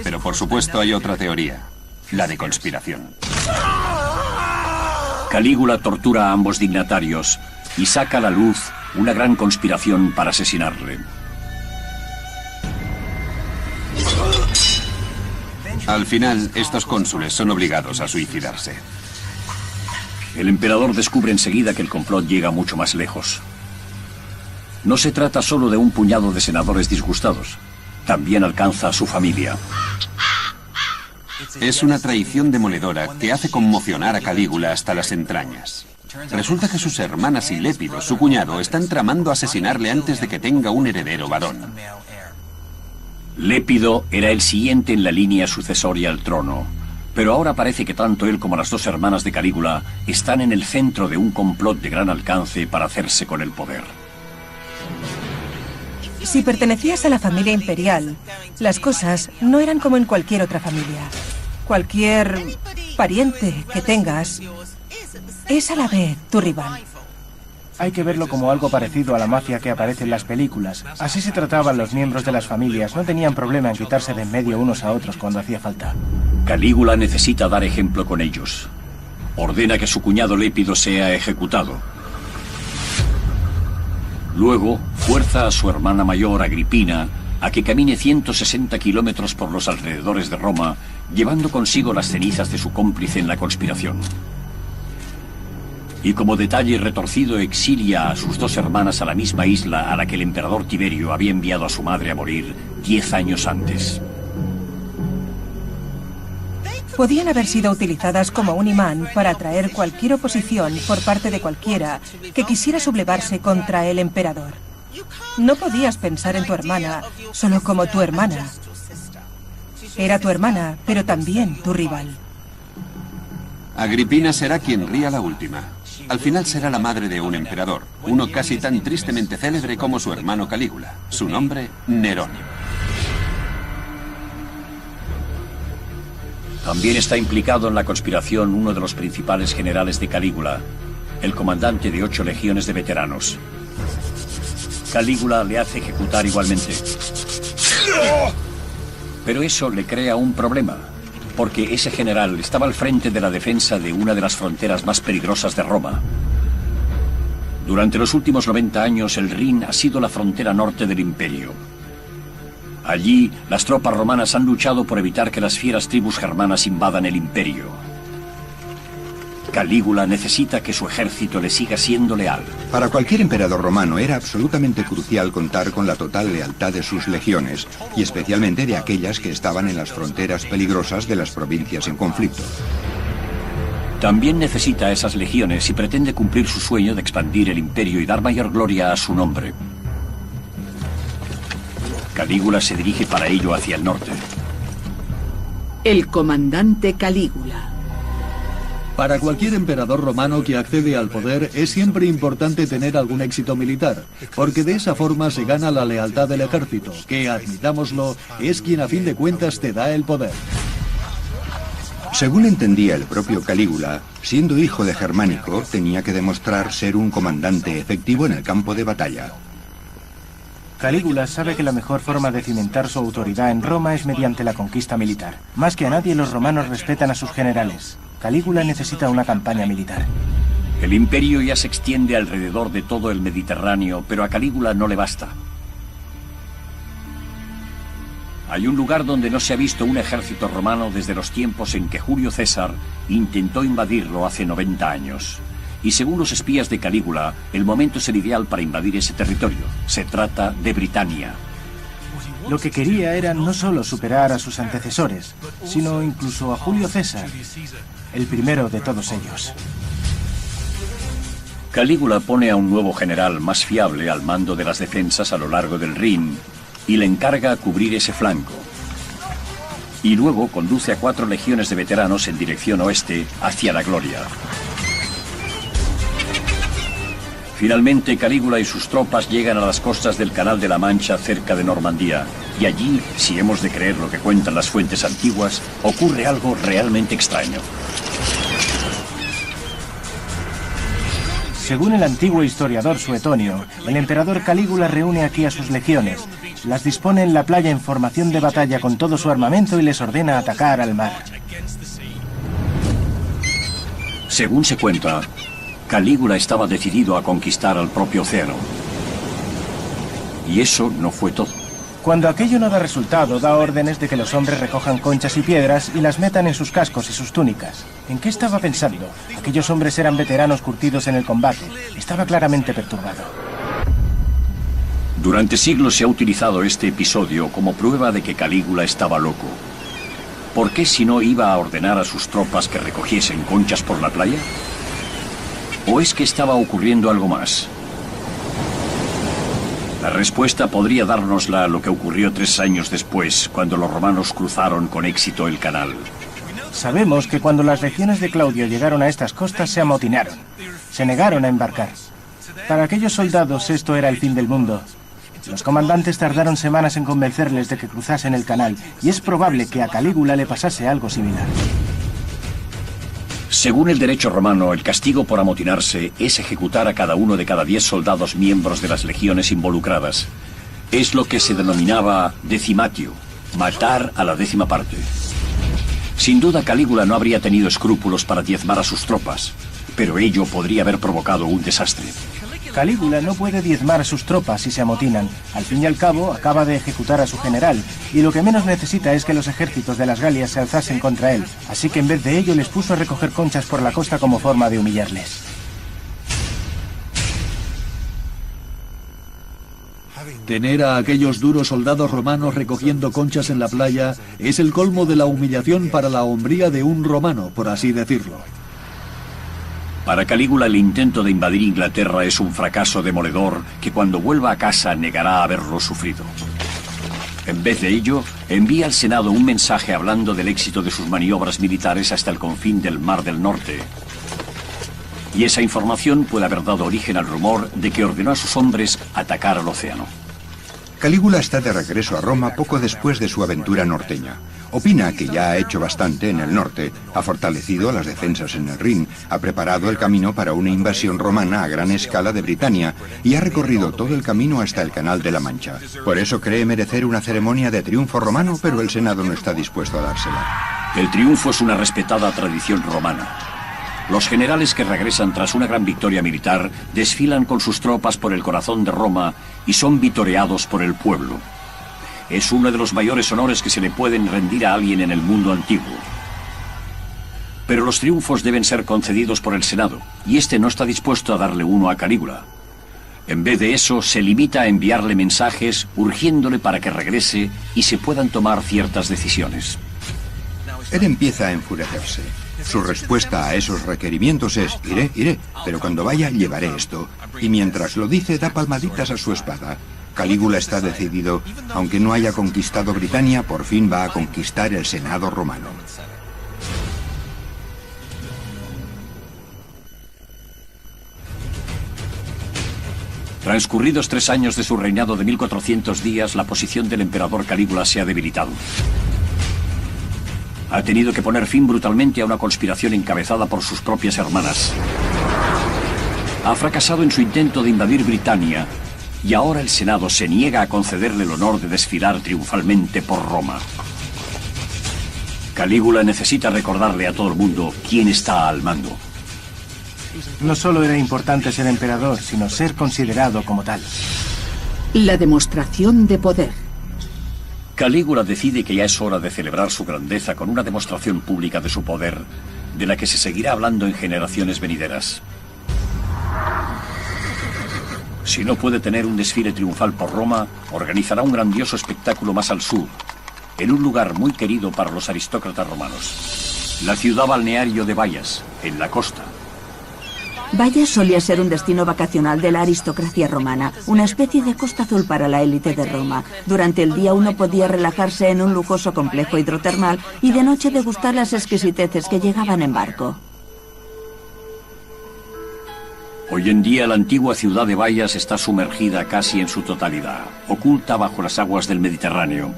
Pero por supuesto hay otra teoría, la de conspiración. Calígula tortura a ambos dignatarios y saca a la luz una gran conspiración para asesinarle. Al final, estos cónsules son obligados a suicidarse. El emperador descubre enseguida que el complot llega mucho más lejos. No se trata solo de un puñado de senadores disgustados. También alcanza a su familia. Es una traición demoledora que hace conmocionar a Calígula hasta las entrañas. Resulta que sus hermanas y Lépido, su cuñado, están tramando asesinarle antes de que tenga un heredero varón. Lépido era el siguiente en la línea sucesoria al trono, pero ahora parece que tanto él como las 2 hermanas de Calígula están en el centro de un complot de gran alcance para hacerse con el poder. Si pertenecías a la familia imperial, las cosas no eran como en cualquier otra familia. Cualquier pariente que tengas es a la vez tu rival. Hay que verlo como algo parecido a la mafia que aparece en las películas. Así se trataban los miembros de las familias. No tenían problema en quitarse de en medio unos a otros cuando hacía falta. Calígula necesita dar ejemplo con ellos. Ordena que su cuñado Lépido sea ejecutado. Luego, fuerza a su hermana mayor, Agripina, a que camine 160 kilómetros por los alrededores de Roma, llevando consigo las cenizas de su cómplice en la conspiración. Y como detalle retorcido exilia a sus 2 hermanas a la misma isla a la que el emperador Tiberio había enviado a su madre a morir 10 años antes. Podían haber sido utilizadas como un imán para atraer cualquier oposición por parte de cualquiera que quisiera sublevarse contra el emperador. No podías pensar en tu hermana solo como tu hermana. Era tu hermana, pero también tu rival. Agripina será quien ría la última. Al final será la madre de un emperador, uno casi tan tristemente célebre como su hermano Calígula. Su nombre, Nerón. También está implicado en la conspiración uno de los principales generales de Calígula, el comandante de 8 legiones de veteranos. Calígula le hace ejecutar igualmente. Pero eso le crea un problema, porque ese general estaba al frente de la defensa de una de las fronteras más peligrosas de Roma. Durante los últimos 90 años, el Rin ha sido la frontera norte del imperio. Allí, las tropas romanas han luchado por evitar que las fieras tribus germanas invadan el imperio. Calígula necesita que su ejército le siga siendo leal. Para cualquier emperador romano era absolutamente crucial contar con la total lealtad de sus legiones, y especialmente de aquellas que estaban en las fronteras peligrosas de las provincias en conflicto. También necesita esas legiones si pretende cumplir su sueño de expandir el imperio y dar mayor gloria a su nombre. Calígula se dirige para ello hacia el norte. El comandante Calígula. Para cualquier emperador romano que accede al poder es siempre importante tener algún éxito militar, porque de esa forma se gana la lealtad del ejército, que, admitámoslo, es quien a fin de cuentas te da el poder. Según entendía el propio Calígula, siendo hijo de Germánico, tenía que demostrar ser un comandante efectivo en el campo de batalla. Calígula sabe que la mejor forma de cimentar su autoridad en Roma es mediante la conquista militar. Más que a nadie, los romanos respetan a sus generales. Calígula necesita una campaña militar. El imperio ya se extiende alrededor de todo el Mediterráneo, pero a Calígula no le basta. Hay un lugar donde no se ha visto un ejército romano desde los tiempos en que Julio César intentó invadirlo hace 90 años. Y según los espías de Calígula, el momento es el ideal para invadir ese territorio. Se trata de Britania. Lo que quería era no solo superar a sus antecesores, sino incluso a Julio César, el primero de todos ellos. Calígula pone a un nuevo general más fiable al mando de las defensas a lo largo del Rin y le encarga cubrir ese flanco. Y luego conduce a 4 legiones de veteranos en dirección oeste hacia la gloria. Finalmente, Calígula y sus tropas llegan a las costas del Canal de la Mancha cerca de Normandía. Y allí, si hemos de creer lo que cuentan las fuentes antiguas, ocurre algo realmente extraño. Según el antiguo historiador Suetonio, el emperador Calígula reúne aquí a sus legiones, las dispone en la playa en formación de batalla con todo su armamento y les ordena atacar al mar. Según se cuenta, Calígula estaba decidido a conquistar al propio océano. Y eso no fue todo. Cuando aquello no da resultado, da órdenes de que los hombres recojan conchas y piedras y las metan en sus cascos y sus túnicas. ¿En qué estaba pensando? Aquellos hombres eran veteranos curtidos en el combate. Estaba claramente perturbado. Durante siglos se ha utilizado este episodio como prueba de que Calígula estaba loco. ¿Por qué si no iba a ordenar a sus tropas que recogiesen conchas por la playa? ¿O es que estaba ocurriendo algo más? La respuesta podría dárnosla lo que ocurrió 3 años después, cuando los romanos cruzaron con éxito el canal. Sabemos que cuando las legiones de Claudio llegaron a estas costas se amotinaron. Se negaron a embarcar. Para aquellos soldados esto era el fin del mundo. Los comandantes tardaron semanas en convencerles de que cruzasen el canal, y es probable que a Calígula le pasase algo similar. Según el derecho romano, el castigo por amotinarse es ejecutar a cada uno de cada 10 soldados miembros de las legiones involucradas. Es lo que se denominaba decimatio, matar a la 10ª parte. Sin duda, Calígula no habría tenido escrúpulos para diezmar a sus tropas, pero ello podría haber provocado un desastre. Calígula no puede diezmar a sus tropas si se amotinan. Al fin y al cabo, acaba de ejecutar a su general, y lo que menos necesita es que los ejércitos de las Galias se alzasen contra él. Así que en vez de ello les puso a recoger conchas por la costa como forma de humillarles. Tener a aquellos duros soldados romanos recogiendo conchas en la playa es el colmo de la humillación para la hombría de un romano, por así decirlo. Para Calígula, el intento de invadir Inglaterra es un fracaso demoledor que cuando vuelva a casa negará haberlo sufrido. En vez de ello, envía al Senado un mensaje hablando del éxito de sus maniobras militares hasta el confín del Mar del Norte. Y esa información puede haber dado origen al rumor de que ordenó a sus hombres atacar al océano. Calígula está de regreso a Roma poco después de su aventura norteña. Opina que ya ha hecho bastante en el norte, ha fortalecido las defensas en el Rin, ha preparado el camino para una invasión romana a gran escala de Britania y ha recorrido todo el camino hasta el Canal de la Mancha. Por eso cree merecer una ceremonia de triunfo romano, pero el Senado no está dispuesto a dársela. El triunfo es una respetada tradición romana. Los generales que regresan tras una gran victoria militar desfilan con sus tropas por el corazón de Roma y son vitoreados por el pueblo. Es uno de los mayores honores que se le pueden rendir a alguien en el mundo antiguo. Pero los triunfos deben ser concedidos por el Senado, y este no está dispuesto a darle uno a Calígula. En vez de eso, se limita a enviarle mensajes urgiéndole para que regrese y se puedan tomar ciertas decisiones. Él empieza a enfurecerse. Su respuesta a esos requerimientos es: iré, pero cuando vaya llevaré esto. Y mientras lo dice, da palmaditas a su espada. Calígula está decidido, aunque no haya conquistado Britania, por fin va a conquistar el Senado romano. Transcurridos 3 años de su reinado de 1400 días, la posición del emperador Calígula se ha debilitado. Ha tenido que poner fin brutalmente a una conspiración encabezada por sus propias hermanas. Ha fracasado en su intento de invadir Britania y ahora el Senado se niega a concederle el honor de desfilar triunfalmente por Roma. Calígula necesita recordarle a todo el mundo quién está al mando. No solo era importante ser emperador, sino ser considerado como tal. La demostración de poder. Calígula decide que ya es hora de celebrar su grandeza con una demostración pública de su poder, de la que se seguirá hablando en generaciones venideras. Si no puede tener un desfile triunfal por Roma, organizará un grandioso espectáculo más al sur, en un lugar muy querido para los aristócratas romanos. La ciudad balneario de Bayas, en la costa. Bayas solía ser un destino vacacional de la aristocracia romana, una especie de Costa Azul para la élite de Roma. Durante el día uno podía relajarse en un lujoso complejo hidrotermal y de noche degustar las exquisiteces que llegaban en barco. Hoy en día la antigua ciudad de Bayas está sumergida casi en su totalidad, oculta bajo las aguas del Mediterráneo.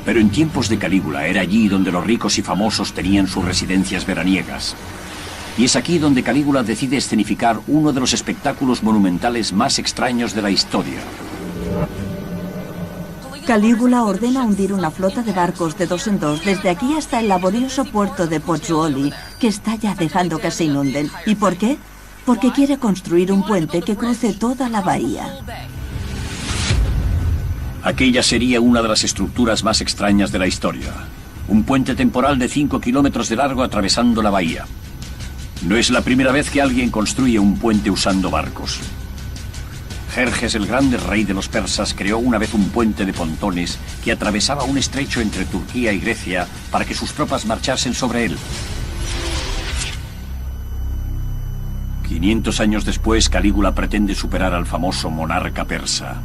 Pero en tiempos de Calígula era allí donde los ricos y famosos tenían sus residencias veraniegas. Y es aquí donde Calígula decide escenificar uno de los espectáculos monumentales más extraños de la historia. Calígula ordena hundir una flota de barcos de 2 en 2 desde aquí hasta el laborioso puerto de Pozzuoli, que está ya dejando que se inunden. ¿Y por qué? Porque quiere construir un puente que cruce toda la bahía. Aquella sería una de las estructuras más extrañas de la historia. Un puente temporal de 5 kilómetros de largo atravesando la bahía. No es la primera vez que alguien construye un puente usando barcos. Jerjes el Grande, rey de los persas, creó una vez un puente de pontones que atravesaba un estrecho entre Turquía y Grecia para que sus tropas marchasen sobre él. 500 años después, Calígula pretende superar al famoso monarca persa.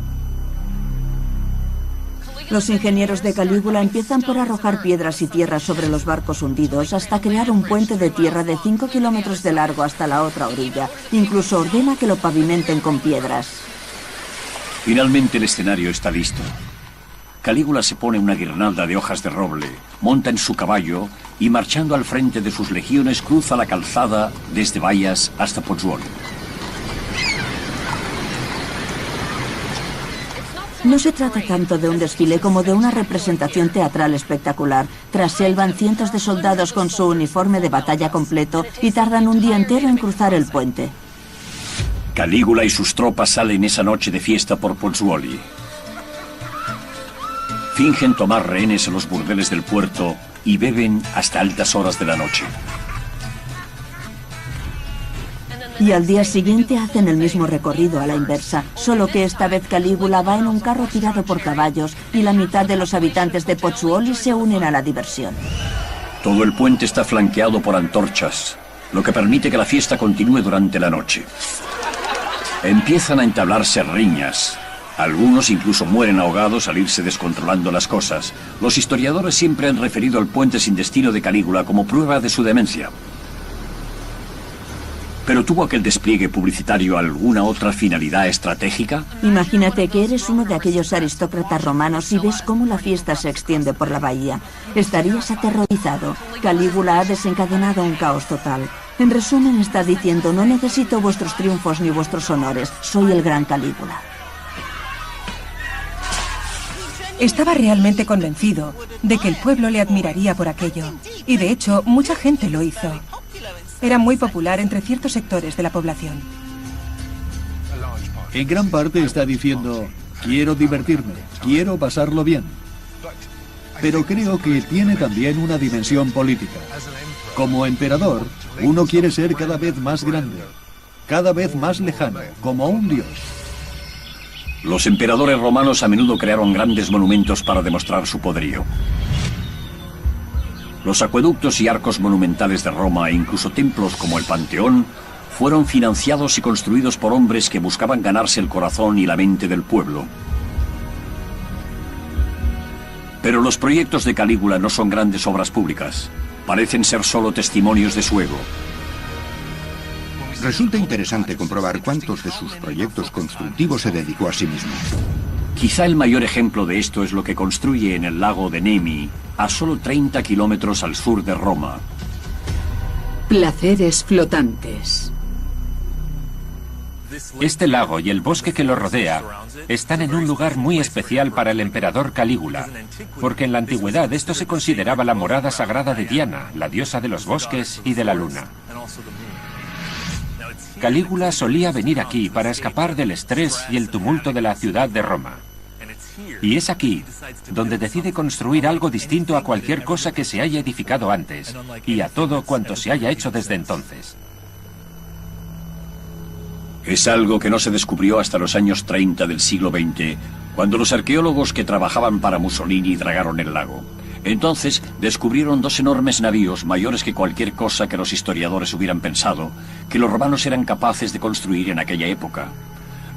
Los ingenieros de Calígula empiezan por arrojar piedras y tierra sobre los barcos hundidos hasta crear un puente de tierra de 5 kilómetros de largo hasta la otra orilla. Incluso ordena que lo pavimenten con piedras. Finalmente el escenario está listo. Calígula se pone una guirnalda de hojas de roble, monta en su caballo y marchando al frente de sus legiones cruza la calzada desde Bayas hasta Pozzuoli. No se trata tanto de un desfile como de una representación teatral espectacular. Tras él van cientos de soldados con su uniforme de batalla completo y tardan un día entero en cruzar el puente. Calígula y sus tropas salen esa noche de fiesta por Pozzuoli. Fingen tomar rehenes en los burdeles del puerto y beben hasta altas horas de la noche. Y al día siguiente hacen el mismo recorrido a la inversa, solo que esta vez Calígula va en un carro tirado por caballos y la mitad de los habitantes de Pozzuoli se unen a la diversión. Todo el puente está flanqueado por antorchas, lo que permite que la fiesta continúe durante la noche. Empiezan a entablarse riñas. Algunos incluso mueren ahogados al irse descontrolando las cosas. Los historiadores siempre han referido al puente sin destino de Calígula como prueba de su demencia. ¿Pero tuvo aquel despliegue publicitario alguna otra finalidad estratégica? Imagínate que eres uno de aquellos aristócratas romanos y ves cómo la fiesta se extiende por la bahía. Estarías aterrorizado. Calígula ha desencadenado un caos total. En resumen, está diciendo: no necesito vuestros triunfos ni vuestros honores. Soy el gran Calígula. Estaba realmente convencido de que el pueblo le admiraría por aquello. Y de hecho, mucha gente lo hizo. Era muy popular entre ciertos sectores de la población. En gran parte está diciendo: quiero divertirme, quiero pasarlo bien. Pero creo que tiene también una dimensión política. Como emperador, uno quiere ser cada vez más grande, cada vez más lejano, como un dios. Los emperadores romanos a menudo crearon grandes monumentos para demostrar su poderío. Los acueductos y arcos monumentales de Roma e incluso templos como el Panteón fueron financiados y construidos por hombres que buscaban ganarse el corazón y la mente del pueblo. Pero los proyectos de Calígula no son grandes obras públicas. Parecen ser solo testimonios de su ego. Resulta interesante comprobar cuántos de sus proyectos constructivos se dedicó a sí mismo. Quizá el mayor ejemplo de esto es lo que construye en el lago de Nemi, a solo 30 kilómetros al sur de Roma. Placeres flotantes. Este lago y el bosque que lo rodea están en un lugar muy especial para el emperador Calígula, porque en la antigüedad esto se consideraba la morada sagrada de Diana, la diosa de los bosques y de la luna. Calígula solía venir aquí para escapar del estrés y el tumulto de la ciudad de Roma. Y es aquí donde decide construir algo distinto a cualquier cosa que se haya edificado antes y a todo cuanto se haya hecho desde entonces. Es algo que no se descubrió hasta los años 30 del siglo XX, cuando los arqueólogos que trabajaban para Mussolini dragaron el lago. Entonces descubrieron dos enormes navíos, mayores que cualquier cosa que los historiadores hubieran pensado, que los romanos eran capaces de construir en aquella época.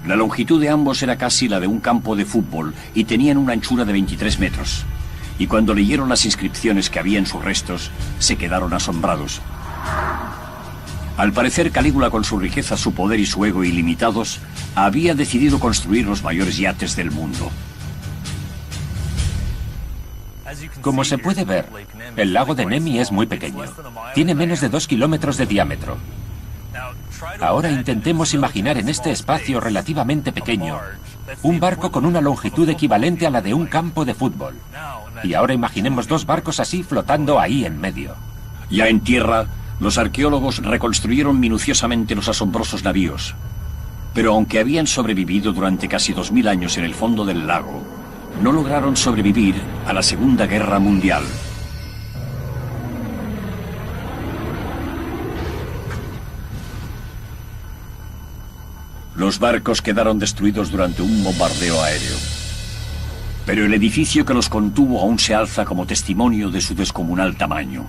La longitud de ambos era casi la de un campo de fútbol y tenían una anchura de 23 metros. Y cuando leyeron las inscripciones que había en sus restos, se quedaron asombrados. Al parecer, Calígula, con su riqueza, su poder y su ego ilimitados, había decidido construir los mayores yates del mundo. Como se puede ver, el lago de Nemi es muy pequeño. Tiene menos de 2 kilómetros de diámetro. Ahora intentemos imaginar en este espacio relativamente pequeño un barco con una longitud equivalente a la de un campo de fútbol. Y ahora imaginemos dos barcos así flotando ahí en medio. Ya en tierra, los arqueólogos reconstruyeron minuciosamente los asombrosos navíos. Pero aunque habían sobrevivido durante casi 2000 años en el fondo del lago, no lograron sobrevivir a la Segunda Guerra Mundial. Los barcos quedaron destruidos durante un bombardeo aéreo. Pero el edificio que los contuvo aún se alza como testimonio de su descomunal tamaño.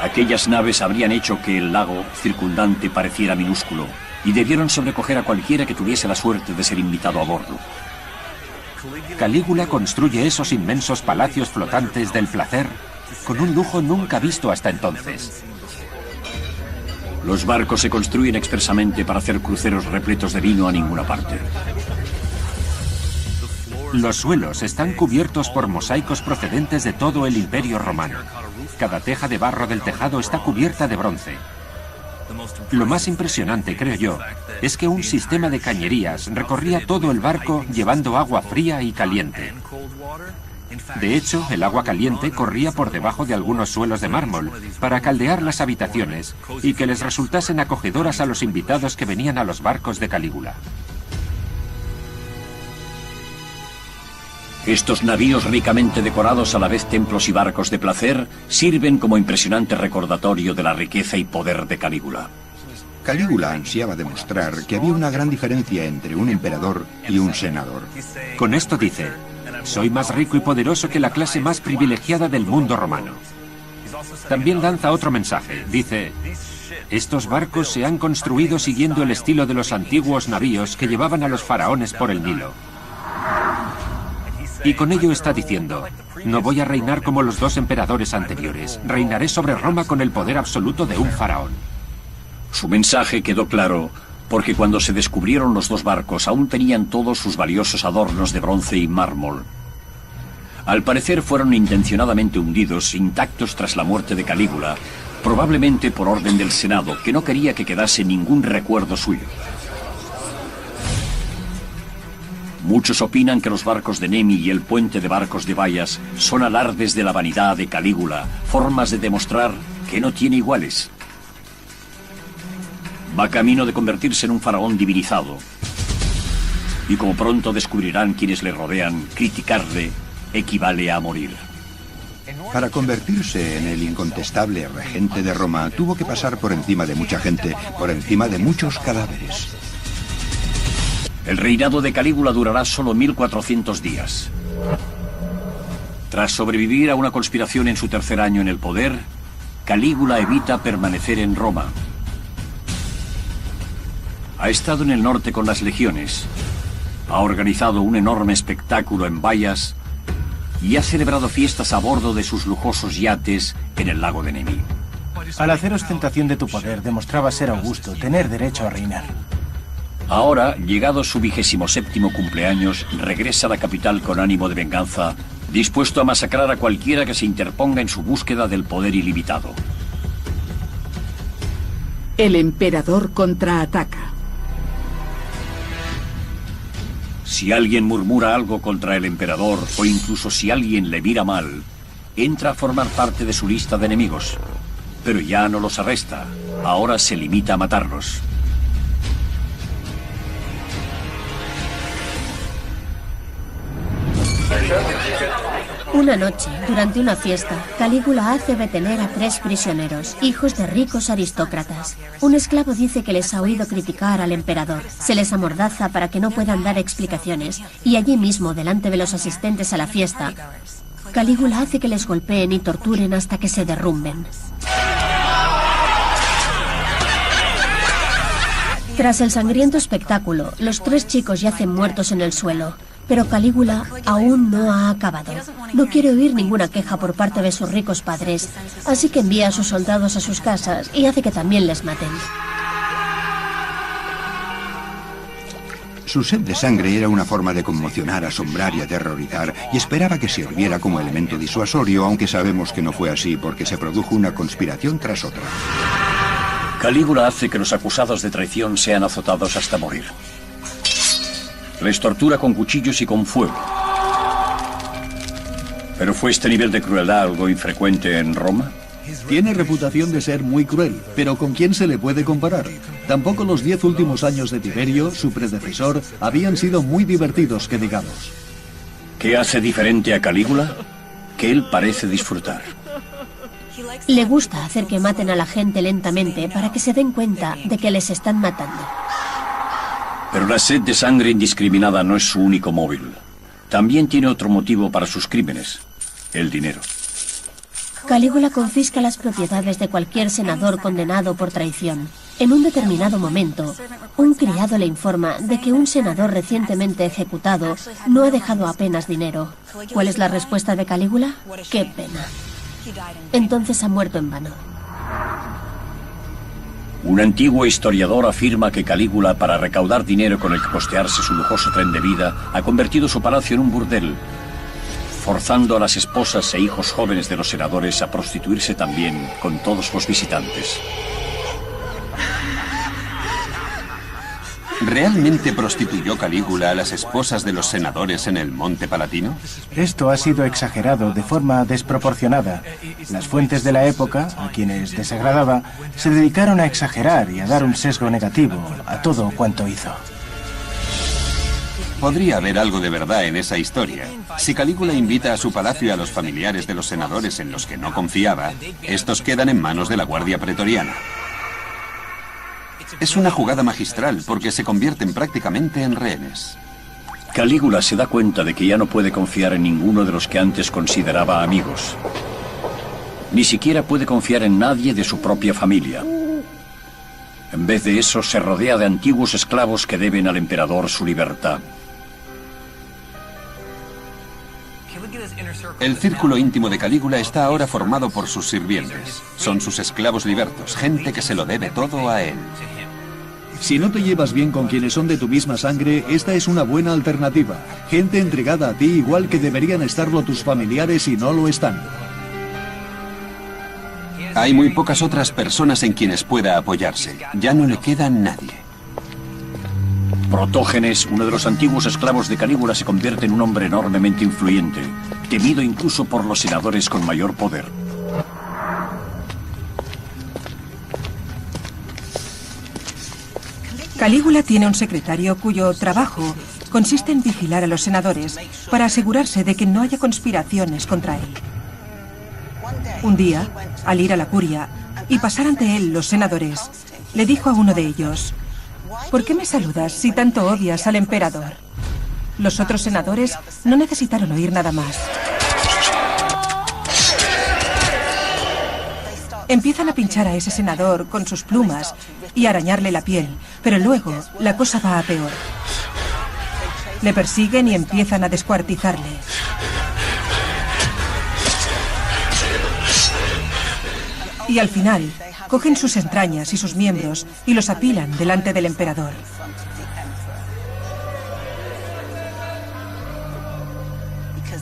Aquellas naves habrían hecho que el lago circundante pareciera minúsculo y debieron sobrecoger a cualquiera que tuviese la suerte de ser invitado a bordo. Calígula construye esos inmensos palacios flotantes del placer con un lujo nunca visto hasta entonces. Los barcos se construyen expresamente para hacer cruceros repletos de vino a ninguna parte. Los suelos están cubiertos por mosaicos procedentes de todo el Imperio Romano. Cada teja de barro del tejado está cubierta de bronce. Lo más impresionante, creo yo, es que un sistema de cañerías recorría todo el barco llevando agua fría y caliente. De hecho, el agua caliente corría por debajo de algunos suelos de mármol para caldear las habitaciones y que les resultasen acogedoras a los invitados que venían a los barcos de Calígula. Estos navíos ricamente decorados, a la vez templos y barcos de placer, sirven como impresionante recordatorio de la riqueza y poder de Calígula. Calígula ansiaba demostrar que había una gran diferencia entre un emperador y un senador. Con esto dice: soy más rico y poderoso que la clase más privilegiada del mundo romano. También lanza otro mensaje. Dice: estos barcos se han construido siguiendo el estilo de los antiguos navíos que llevaban a los faraones por el Nilo. Y con ello está diciendo: no voy a reinar como los dos emperadores anteriores. Reinaré sobre Roma con el poder absoluto de un faraón. Su mensaje quedó claro, porque cuando se descubrieron los dos barcos aún tenían todos sus valiosos adornos de bronce y mármol. Al parecer fueron intencionadamente hundidos, intactos tras la muerte de Calígula, probablemente por orden del Senado, que no quería que quedase ningún recuerdo suyo. Muchos opinan que los barcos de Nemi y el puente de barcos de Bayas son alardes de la vanidad de Calígula, formas de demostrar que no tiene iguales. Va camino de convertirse en un faraón divinizado. Y como pronto descubrirán quienes le rodean, criticarle equivale a morir. Para convertirse en el incontestable regente de Roma, tuvo que pasar por encima de mucha gente, por encima de muchos cadáveres. El reinado de Calígula durará solo 1400 días. Tras sobrevivir a una conspiración en su tercer año en el poder, Calígula evita permanecer en Roma. Ha estado en el norte con las legiones, ha organizado un enorme espectáculo en Bayas y ha celebrado fiestas a bordo de sus lujosos yates en el lago de Nemi. Al hacer ostentación de tu poder, demostraba ser augusto, tener derecho a reinar. Ahora, llegado su 27º cumpleaños, regresa a la capital con ánimo de venganza, dispuesto a masacrar a cualquiera que se interponga en su búsqueda del poder ilimitado. El emperador contraataca. Si alguien murmura algo contra el emperador, o incluso si alguien le mira mal, entra a formar parte de su lista de enemigos. Pero ya no los arresta, ahora se limita a matarlos. Una noche, durante una fiesta, Calígula hace detener a 3 prisioneros, hijos de ricos aristócratas. Un esclavo dice que les ha oído criticar al emperador. Se les amordaza para que no puedan dar explicaciones, y allí mismo, delante de los asistentes a la fiesta, Calígula hace que les golpeen y torturen hasta que se derrumben. Tras el sangriento espectáculo, los 3 chicos yacen muertos en el suelo. Pero Calígula aún no ha acabado. No quiere oír ninguna queja por parte de sus ricos padres, así que envía a sus soldados a sus casas y hace que también les maten. Su sed de sangre era una forma de conmocionar, asombrar y aterrorizar, y esperaba que sirviera como elemento disuasorio, aunque sabemos que no fue así porque se produjo una conspiración tras otra. Calígula hace que los acusados de traición sean azotados hasta morir. Les tortura con cuchillos y con fuego. ¿Pero fue este nivel de crueldad algo infrecuente en Roma? Tiene reputación de ser muy cruel, pero ¿con quién se le puede comparar? Tampoco los 10 últimos años de Tiberio, su predecesor, habían sido muy divertidos, que digamos. ¿Qué hace diferente a Calígula? Que él parece disfrutar. Le gusta hacer que maten a la gente lentamente para que se den cuenta de que les están matando. Pero la sed de sangre indiscriminada no es su único móvil. También tiene otro motivo para sus crímenes: el dinero. Calígula confisca las propiedades de cualquier senador condenado por traición. En un determinado momento, un criado le informa de que un senador recientemente ejecutado no ha dejado apenas dinero. ¿Cuál es la respuesta de Calígula? ¡Qué pena! Entonces ha muerto en vano. Un antiguo historiador afirma que Calígula, para recaudar dinero con el que costearse su lujoso tren de vida, ha convertido su palacio en un burdel, forzando a las esposas e hijos jóvenes de los senadores a prostituirse también con todos los visitantes. ¿Realmente prostituyó Calígula a las esposas de los senadores en el Monte Palatino? Esto ha sido exagerado de forma desproporcionada. Las fuentes de la época, a quienes desagradaba, se dedicaron a exagerar y a dar un sesgo negativo a todo cuanto hizo. Podría haber algo de verdad en esa historia. Si Calígula invita a su palacio a los familiares de los senadores en los que no confiaba, estos quedan en manos de la Guardia Pretoriana. Es una jugada magistral porque se convierten prácticamente en rehenes. Calígula se da cuenta de que ya no puede confiar en ninguno de los que antes consideraba amigos. Ni siquiera puede confiar en nadie de su propia familia. En vez de eso, se rodea de antiguos esclavos que deben al emperador su libertad. El círculo íntimo de Calígula está ahora formado por sus sirvientes. Son sus esclavos libertos, gente que se lo debe todo a él. Si no te llevas bien con quienes son de tu misma sangre, esta es una buena alternativa. Gente entregada a ti igual que deberían estarlo tus familiares y no lo están. Hay muy pocas otras personas en quienes pueda apoyarse. Ya no le queda nadie. Protógenes, uno de los antiguos esclavos de Calígula, se convierte en un hombre enormemente influyente, temido incluso por los senadores con mayor poder. Calígula tiene un secretario cuyo trabajo consiste en vigilar a los senadores para asegurarse de que no haya conspiraciones contra él. Un día, al ir a la curia y pasar ante él los senadores, le dijo a uno de ellos: ¿por qué me saludas si tanto odias al emperador? Los otros senadores no necesitaron oír nada más. Empiezan a pinchar a ese senador con sus plumas y a arañarle la piel, pero luego la cosa va a peor. Le persiguen y empiezan a descuartizarle. Y al final, cogen sus entrañas y sus miembros y los apilan delante del emperador.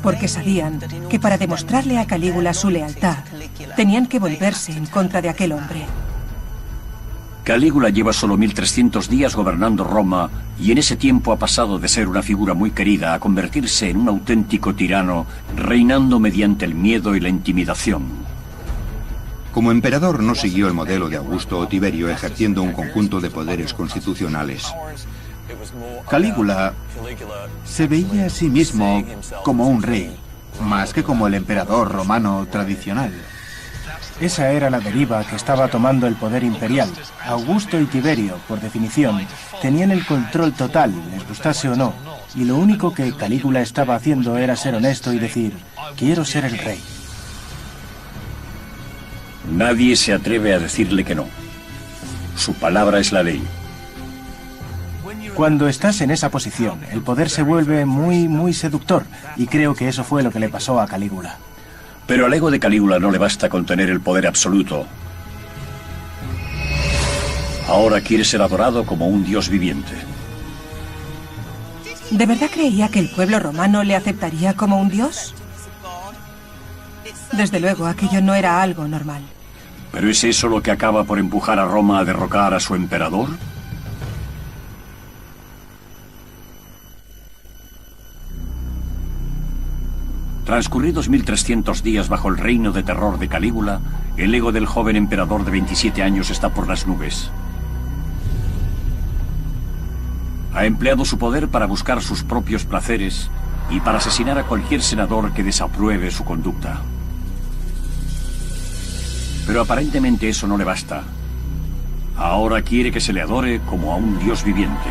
porque sabían que para demostrarle a Calígula su lealtad, tenían que volverse en contra de aquel hombre. Calígula lleva solo 1300 días gobernando Roma y en ese tiempo ha pasado de ser una figura muy querida a convertirse en un auténtico tirano, reinando mediante el miedo y la intimidación. Como emperador no siguió el modelo de Augusto o Tiberio ejerciendo un conjunto de poderes constitucionales. Calígula se veía a sí mismo como un rey, más que como el emperador romano tradicional. Esa era la deriva que estaba tomando el poder imperial. Augusto y Tiberio, por definición, tenían el control total, les gustase o no, y lo único que Calígula estaba haciendo era ser honesto y decir, quiero ser el rey. Nadie se atreve a decirle que no. Su palabra es la ley. Cuando estás en esa posición, el poder se vuelve muy seductor, y creo que eso fue lo que le pasó a Calígula. Pero al ego de Calígula no le basta con tener el poder absoluto. Ahora quiere ser adorado como un dios viviente. ¿De verdad creía que el pueblo romano le aceptaría como un dios? Desde luego, aquello no era algo normal. ¿Pero es eso lo que acaba por empujar a Roma a derrocar a su emperador? Transcurridos 1300 días bajo el reino de terror de Calígula, el ego del joven emperador de 27 años está por las nubes. Ha empleado su poder para buscar sus propios placeres y para asesinar a cualquier senador que desapruebe su conducta. Pero aparentemente eso no le basta. Ahora quiere que se le adore como a un dios viviente.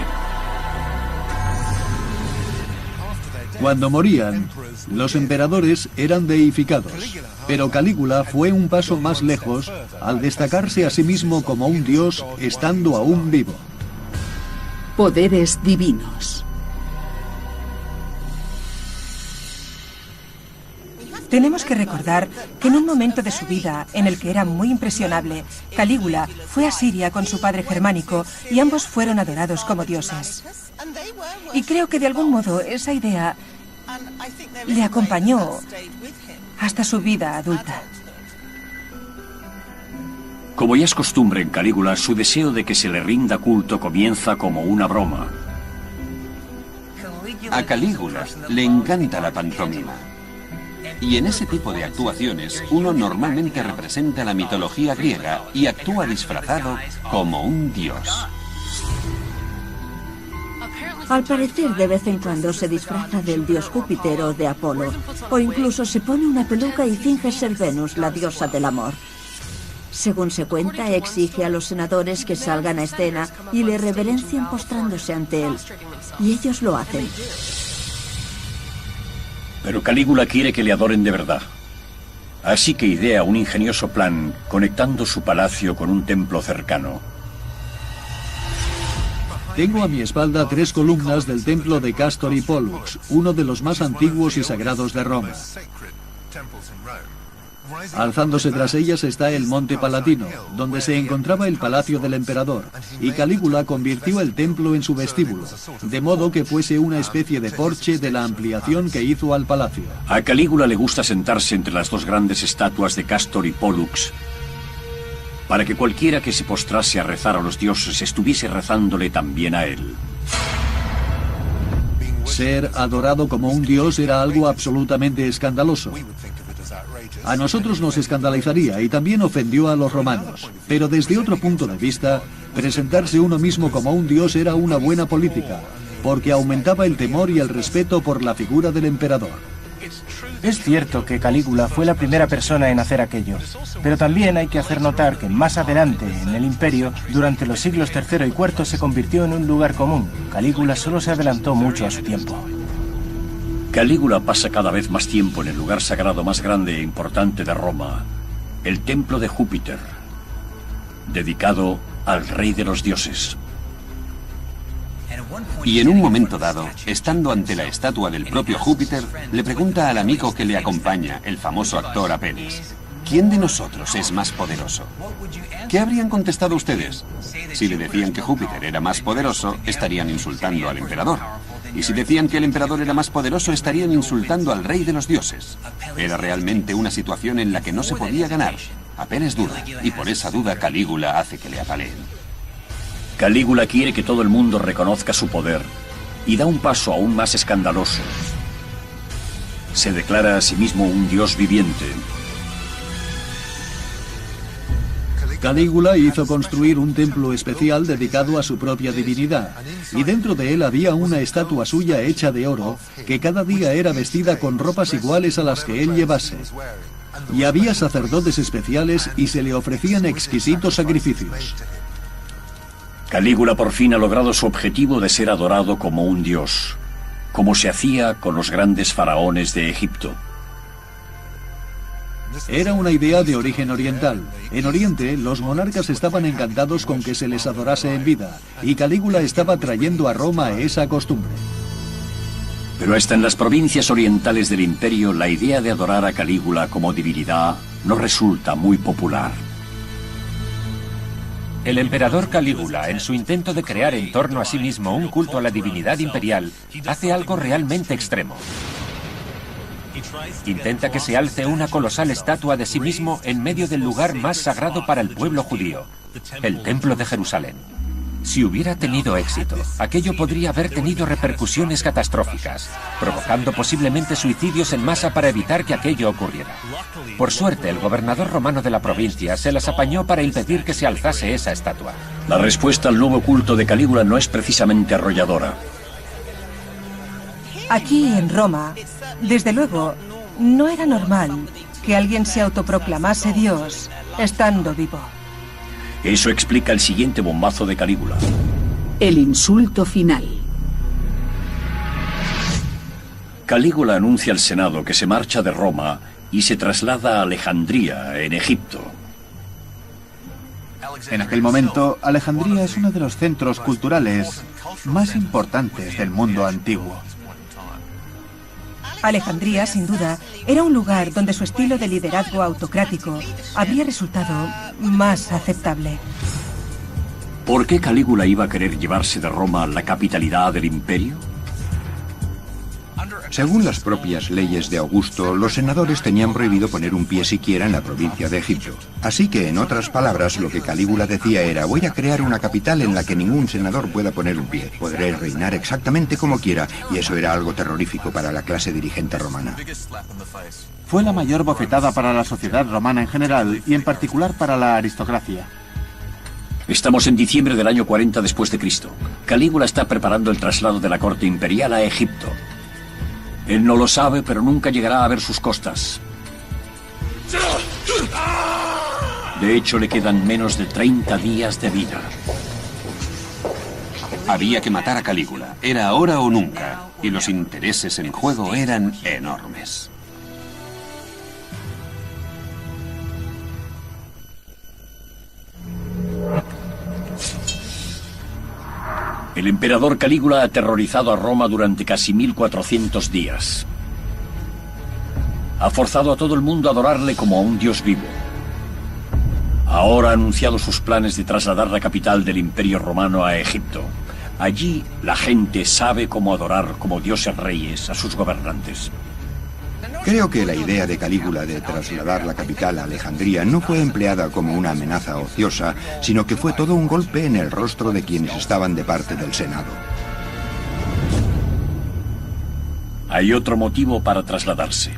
Cuando morían, los emperadores eran deificados, pero Calígula fue un paso más lejos al destacarse a sí mismo como un dios estando aún vivo. Poderes divinos. Tenemos que recordar que en un momento de su vida en el que era muy impresionable, Calígula fue a Siria con su padre germánico y ambos fueron adorados como dioses. Y creo que de algún modo esa idea le acompañó hasta su vida adulta. Como ya es costumbre en Calígula, su deseo de que se le rinda culto comienza como una broma. A Calígula le encanta la pantomima. Y en ese tipo de actuaciones, uno normalmente representa la mitología griega y actúa disfrazado como un dios. Al parecer, de vez en cuando se disfraza del dios Júpiter o de Apolo, o incluso se pone una peluca y finge ser Venus, la diosa del amor. Según se cuenta, exige a los senadores que salgan a escena y le reverencien postrándose ante él. Y ellos lo hacen. Pero Calígula quiere que le adoren de verdad. Así que idea un ingenioso plan conectando su palacio con un templo cercano. Tengo a mi espalda 3 columnas del templo de Castor y Pollux, uno de los más antiguos y sagrados de Roma. Alzándose tras ellas está el Monte Palatino, donde se encontraba el palacio del emperador, y Calígula convirtió el templo en su vestíbulo, de modo que fuese una especie de porche de la ampliación que hizo al palacio. A Calígula le gusta sentarse entre las dos grandes estatuas de Castor y Pollux, para que cualquiera que se postrase a rezar a los dioses estuviese rezándole también a él. Ser adorado como un dios era algo absolutamente escandaloso. A nosotros nos escandalizaría y también ofendió a los romanos. Pero desde otro punto de vista, presentarse uno mismo como un dios era una buena política, porque aumentaba el temor y el respeto por la figura del emperador. Es cierto que Calígula fue la primera persona en hacer aquello, pero también hay que hacer notar que más adelante, en el imperio, durante los siglos III y IV se convirtió en un lugar común. Calígula solo se adelantó mucho a su tiempo. Calígula pasa cada vez más tiempo en el lugar sagrado más grande e importante de Roma, el templo de Júpiter, dedicado al rey de los dioses. Y en un momento dado, estando ante la estatua del propio Júpiter, le pregunta al amigo que le acompaña, el famoso actor Apeles, ¿quién de nosotros es más poderoso? ¿Qué habrían contestado ustedes? Si le decían que Júpiter era más poderoso, estarían insultando al emperador. Y si decían que el emperador era más poderoso, estarían insultando al rey de los dioses. Era realmente una situación en la que no se podía ganar. Apenas duda, y por esa duda Calígula hace que le apaleen. Calígula quiere que todo el mundo reconozca su poder y da un paso aún más escandaloso. Se declara a sí mismo un dios viviente. Calígula hizo construir un templo especial dedicado a su propia divinidad, y dentro de él había una estatua suya hecha de oro, que cada día era vestida con ropas iguales a las que él llevase. Y había sacerdotes especiales y se le ofrecían exquisitos sacrificios. Calígula por fin ha logrado su objetivo de ser adorado como un dios, como se hacía con los grandes faraones de Egipto. Era una idea de origen oriental. En Oriente, los monarcas estaban encantados con que se les adorase en vida, y Calígula estaba trayendo a Roma esa costumbre. Pero hasta en las provincias orientales del imperio, la idea de adorar a Calígula como divinidad no resulta muy popular. El emperador Calígula, en su intento de crear en torno a sí mismo un culto a la divinidad imperial, hace algo realmente extremo. Intenta que se alce una colosal estatua de sí mismo en medio del lugar más sagrado para el pueblo judío, el Templo de Jerusalén. Si hubiera tenido éxito, aquello podría haber tenido repercusiones catastróficas, provocando posiblemente suicidios en masa para evitar que aquello ocurriera. Por suerte, el gobernador romano de la provincia se las apañó para impedir que se alzase esa estatua. La respuesta al nuevo culto de Calígula no es precisamente arrolladora. Aquí en Roma, desde luego, no era normal que alguien se autoproclamase Dios estando vivo. Eso explica el siguiente bombazo de Calígula. El insulto final. Calígula anuncia al Senado que se marcha de Roma y se traslada a Alejandría, en Egipto. En aquel momento, Alejandría es uno de los centros culturales más importantes del mundo antiguo. Alejandría, sin duda, era un lugar donde su estilo de liderazgo autocrático habría resultado más aceptable. ¿Por qué Calígula iba a querer llevarse de Roma la capitalidad del imperio? Según las propias leyes de Augusto, los senadores tenían prohibido poner un pie siquiera en la provincia de Egipto. Así que, en otras palabras, lo que Calígula decía era: voy a crear una capital en la que ningún senador pueda poner un pie. Podré reinar exactamente como quiera, y eso era algo terrorífico para la clase dirigente romana. Fue la mayor bofetada para la sociedad romana en general, y en particular para la aristocracia. Estamos en diciembre del año 40 después de Cristo. Calígula está preparando el traslado de la corte imperial a Egipto. Él no lo sabe, pero nunca llegará a ver sus costas. De hecho, le quedan menos de 30 días de vida. Había que matar a Calígula. Era ahora o nunca. Y los intereses en juego eran enormes. El emperador Calígula ha aterrorizado a Roma durante casi 1400 días. Ha forzado a todo el mundo a adorarle como a un dios vivo. Ahora ha anunciado sus planes de trasladar la capital del Imperio Romano a Egipto. Allí la gente sabe cómo adorar como dioses reyes a sus gobernantes. Creo que la idea de Calígula de trasladar la capital a Alejandría no fue empleada como una amenaza ociosa, sino que fue todo un golpe en el rostro de quienes estaban de parte del Senado. Hay otro motivo para trasladarse.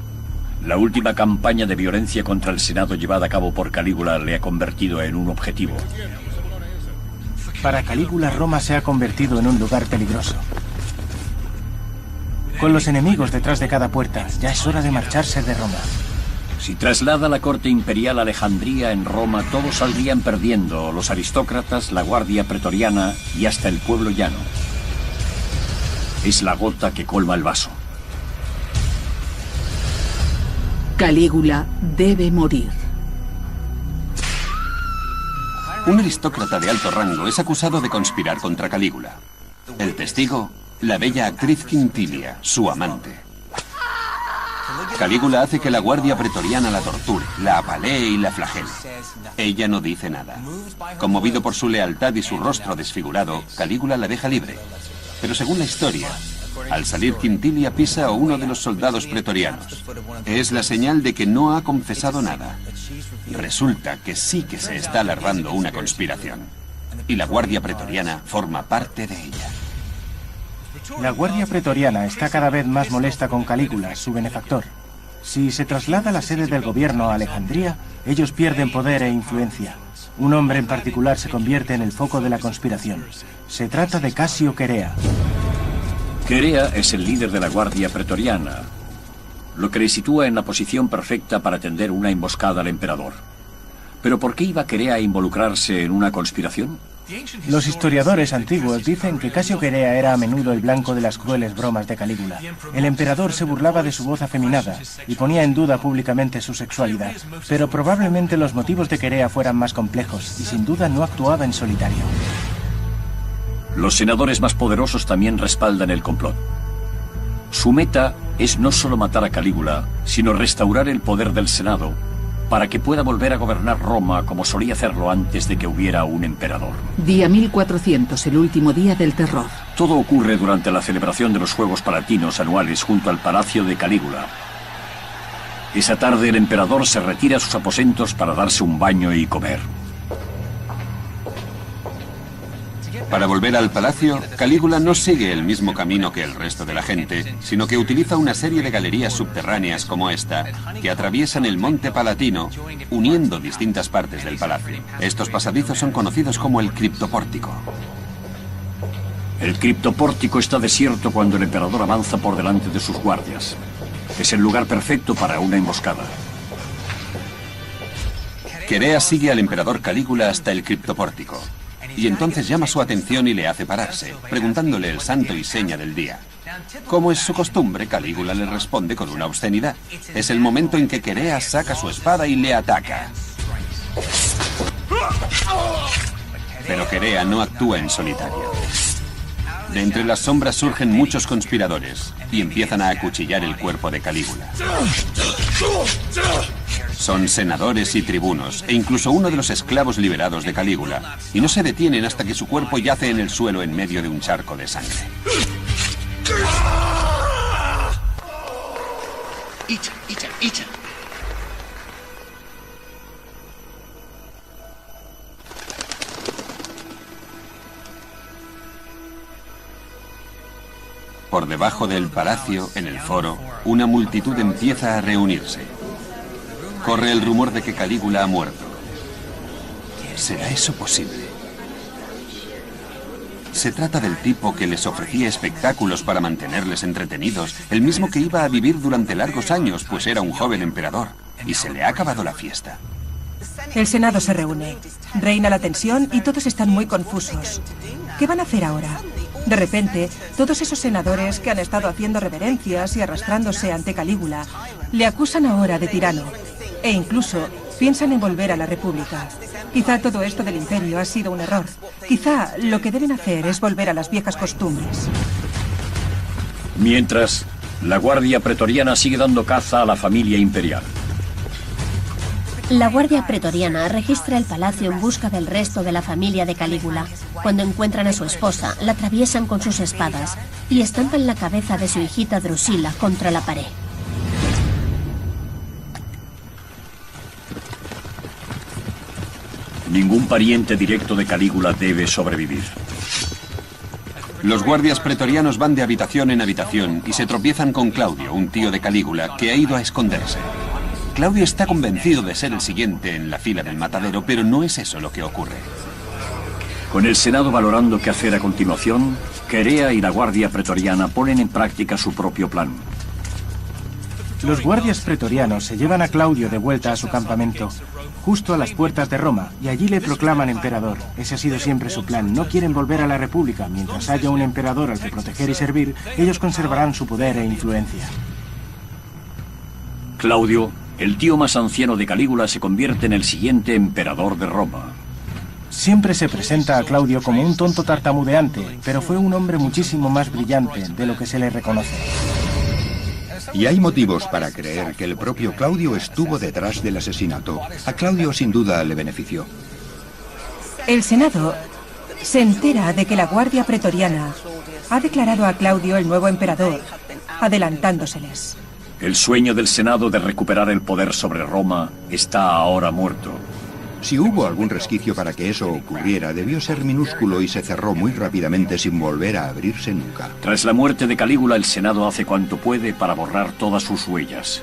La última campaña de violencia contra el Senado llevada a cabo por Calígula le ha convertido en un objetivo. Para Calígula, Roma se ha convertido en un lugar peligroso. Con los enemigos detrás de cada puerta, ya es hora de marcharse de Roma. Si traslada la corte imperial a Alejandría, en Roma todos saldrían perdiendo: los aristócratas, la guardia pretoriana y hasta el pueblo llano. Es la gota que colma el vaso. Calígula debe morir. Un aristócrata de alto rango es acusado de conspirar contra Calígula. El testigo, la bella actriz Quintilia, su amante. Calígula hace que la guardia pretoriana la torture, la apalee y la flagele. Ella no dice nada. Conmovido por su lealtad y su rostro desfigurado, Calígula la deja libre. Pero según la historia, Al salir, Quintilia pisa a uno de los soldados pretorianos. Es la señal de que no ha confesado nada. Resulta que sí que se está alargando una conspiración. Y la Guardia Pretoriana forma parte de ella. La Guardia Pretoriana está cada vez más molesta con Calígula, su benefactor. Si se traslada la sede del gobierno a Alejandría, ellos pierden poder e influencia. Un hombre en particular se convierte en el foco de la conspiración. Se trata de Casio Querea. Querea es el líder de la Guardia Pretoriana, lo que le sitúa en la posición perfecta para tender una emboscada al emperador. ¿Pero por qué iba Querea a involucrarse en una conspiración? Los historiadores antiguos dicen que Casio Querea era a menudo el blanco de las crueles bromas de Calígula. El emperador se burlaba de su voz afeminada y ponía en duda públicamente su sexualidad. Pero probablemente los motivos de Querea fueran más complejos y sin duda no actuaba en solitario. Los senadores más poderosos también respaldan el complot. Su meta es no solo matar a Calígula, sino restaurar el poder del Senado para que pueda volver a gobernar Roma como solía hacerlo antes de que hubiera un emperador. Día 1400, el último día del terror. Todo ocurre durante la celebración de los Juegos Palatinos anuales junto al palacio de Calígula. Esa tarde el emperador se retira a sus aposentos para darse un baño y comer. Para volver al palacio, Calígula no sigue el mismo camino que el resto de la gente, sino que utiliza una serie de galerías subterráneas como esta, que atraviesan el monte Palatino, uniendo distintas partes del palacio. Estos pasadizos son conocidos como el criptopórtico. El criptopórtico está desierto cuando el emperador avanza por delante de sus guardias. Es el lugar perfecto para una emboscada. Querea sigue al emperador Calígula hasta el criptopórtico. Y entonces llama su atención y le hace pararse, preguntándole el santo y seña del día. Como es su costumbre, Calígula le responde con una obscenidad. Es el momento en que Querea saca su espada y le ataca. Pero Querea no actúa en solitario. De entre las sombras surgen muchos conspiradores y empiezan a acuchillar el cuerpo de Calígula. Son senadores y tribunos, e incluso uno de los esclavos liberados de Calígula, y no se detienen hasta que su cuerpo yace en el suelo en medio de un charco de sangre. Por debajo del palacio, en el foro, una multitud empieza a reunirse. Corre el rumor de que Calígula ha muerto. ¿Será eso posible? Se trata del tipo que les ofrecía espectáculos para mantenerles entretenidos, el mismo que iba a vivir durante largos años, pues era un joven emperador, y se le ha acabado la fiesta. El Senado se reúne. Reina la tensión y todos están muy confusos. ¿Qué van a hacer ahora? De repente, todos esos senadores que han estado haciendo reverencias y arrastrándose ante Calígula le acusan ahora de tirano. E incluso piensan en volver a la República. Quizá todo esto del imperio ha sido un error. Quizá lo que deben hacer es volver a las viejas costumbres. Mientras, la Guardia Pretoriana sigue dando caza a la familia imperial. La Guardia Pretoriana registra el palacio en busca del resto de la familia de Calígula. Cuando encuentran a su esposa, la atraviesan con sus espadas y estampan la cabeza de su hijita Drusila contra la pared. Ningún pariente directo de Calígula debe sobrevivir. Los guardias pretorianos van de habitación en habitación y se tropiezan con Claudio, un tío de Calígula, que ha ido a esconderse. Claudio está convencido de ser el siguiente en la fila del matadero, pero no es eso lo que ocurre. Con el Senado valorando qué hacer a continuación, Querea y la Guardia Pretoriana ponen en práctica su propio plan. Los guardias pretorianos se llevan a Claudio de vuelta a su campamento, justo a las puertas de Roma, y allí le proclaman emperador. Ese ha sido siempre su plan. No quieren volver a la República. Mientras haya un emperador al que proteger y servir, ellos conservarán su poder e influencia. Claudio, el tío más anciano de Calígula, se convierte en el siguiente emperador de Roma. Siempre se presenta a Claudio como un tonto tartamudeante, pero fue un hombre muchísimo más brillante de lo que se le reconoce. Y hay motivos para creer que el propio Claudio estuvo detrás del asesinato. A Claudio sin duda le benefició. El Senado se entera de que la Guardia Pretoriana ha declarado a Claudio el nuevo emperador, adelantándoseles. El sueño del Senado de recuperar el poder sobre Roma está ahora muerto. Si hubo algún resquicio para que eso ocurriera, debió ser minúsculo y se cerró muy rápidamente sin volver a abrirse nunca. Tras la muerte de Calígula, el Senado hace cuanto puede para borrar todas sus huellas.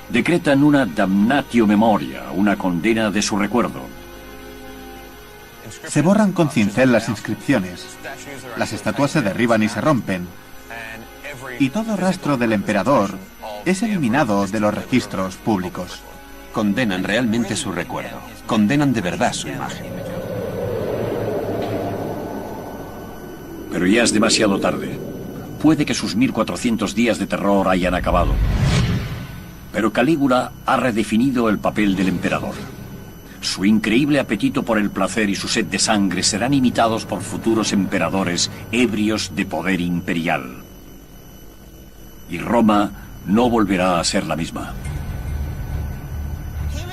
Decretan una damnatio memoria, una condena de su recuerdo. Se borran con cincel las inscripciones, las estatuas se derriban y se rompen, y todo rastro del emperador es eliminado de los registros públicos. Condenan realmente su recuerdo. Condenan de verdad su imagen. Pero ya es demasiado tarde. Puede que sus 1400 días de terror hayan acabado. Pero Calígula ha redefinido el papel del emperador. Su increíble apetito por el placer y su sed de sangre serán imitados por futuros emperadores ebrios de poder imperial. Y Roma no volverá a ser la misma.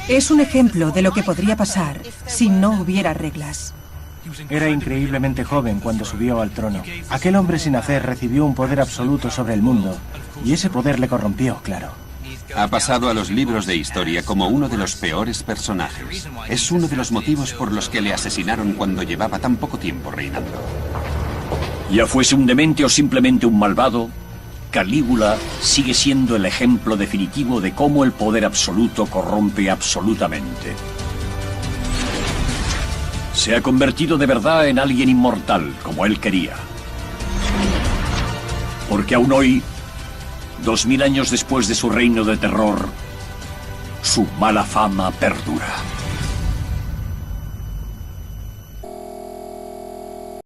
Es un ejemplo de lo que podría pasar si no hubiera reglas. Era increíblemente joven cuando subió al trono. Aquel hombre sin hacer recibió un poder absoluto sobre el mundo, y ese poder le corrompió, claro. Ha pasado a los libros de historia como uno de los peores personajes. Es uno de los motivos por los que le asesinaron cuando llevaba tan poco tiempo reinando. Ya fuese un demente o simplemente un malvado, Calígula sigue siendo el ejemplo definitivo de cómo el poder absoluto corrompe absolutamente. Se ha convertido de verdad en alguien inmortal, como él quería. Porque aún hoy, 2000 años después de su reino de terror, su mala fama perdura.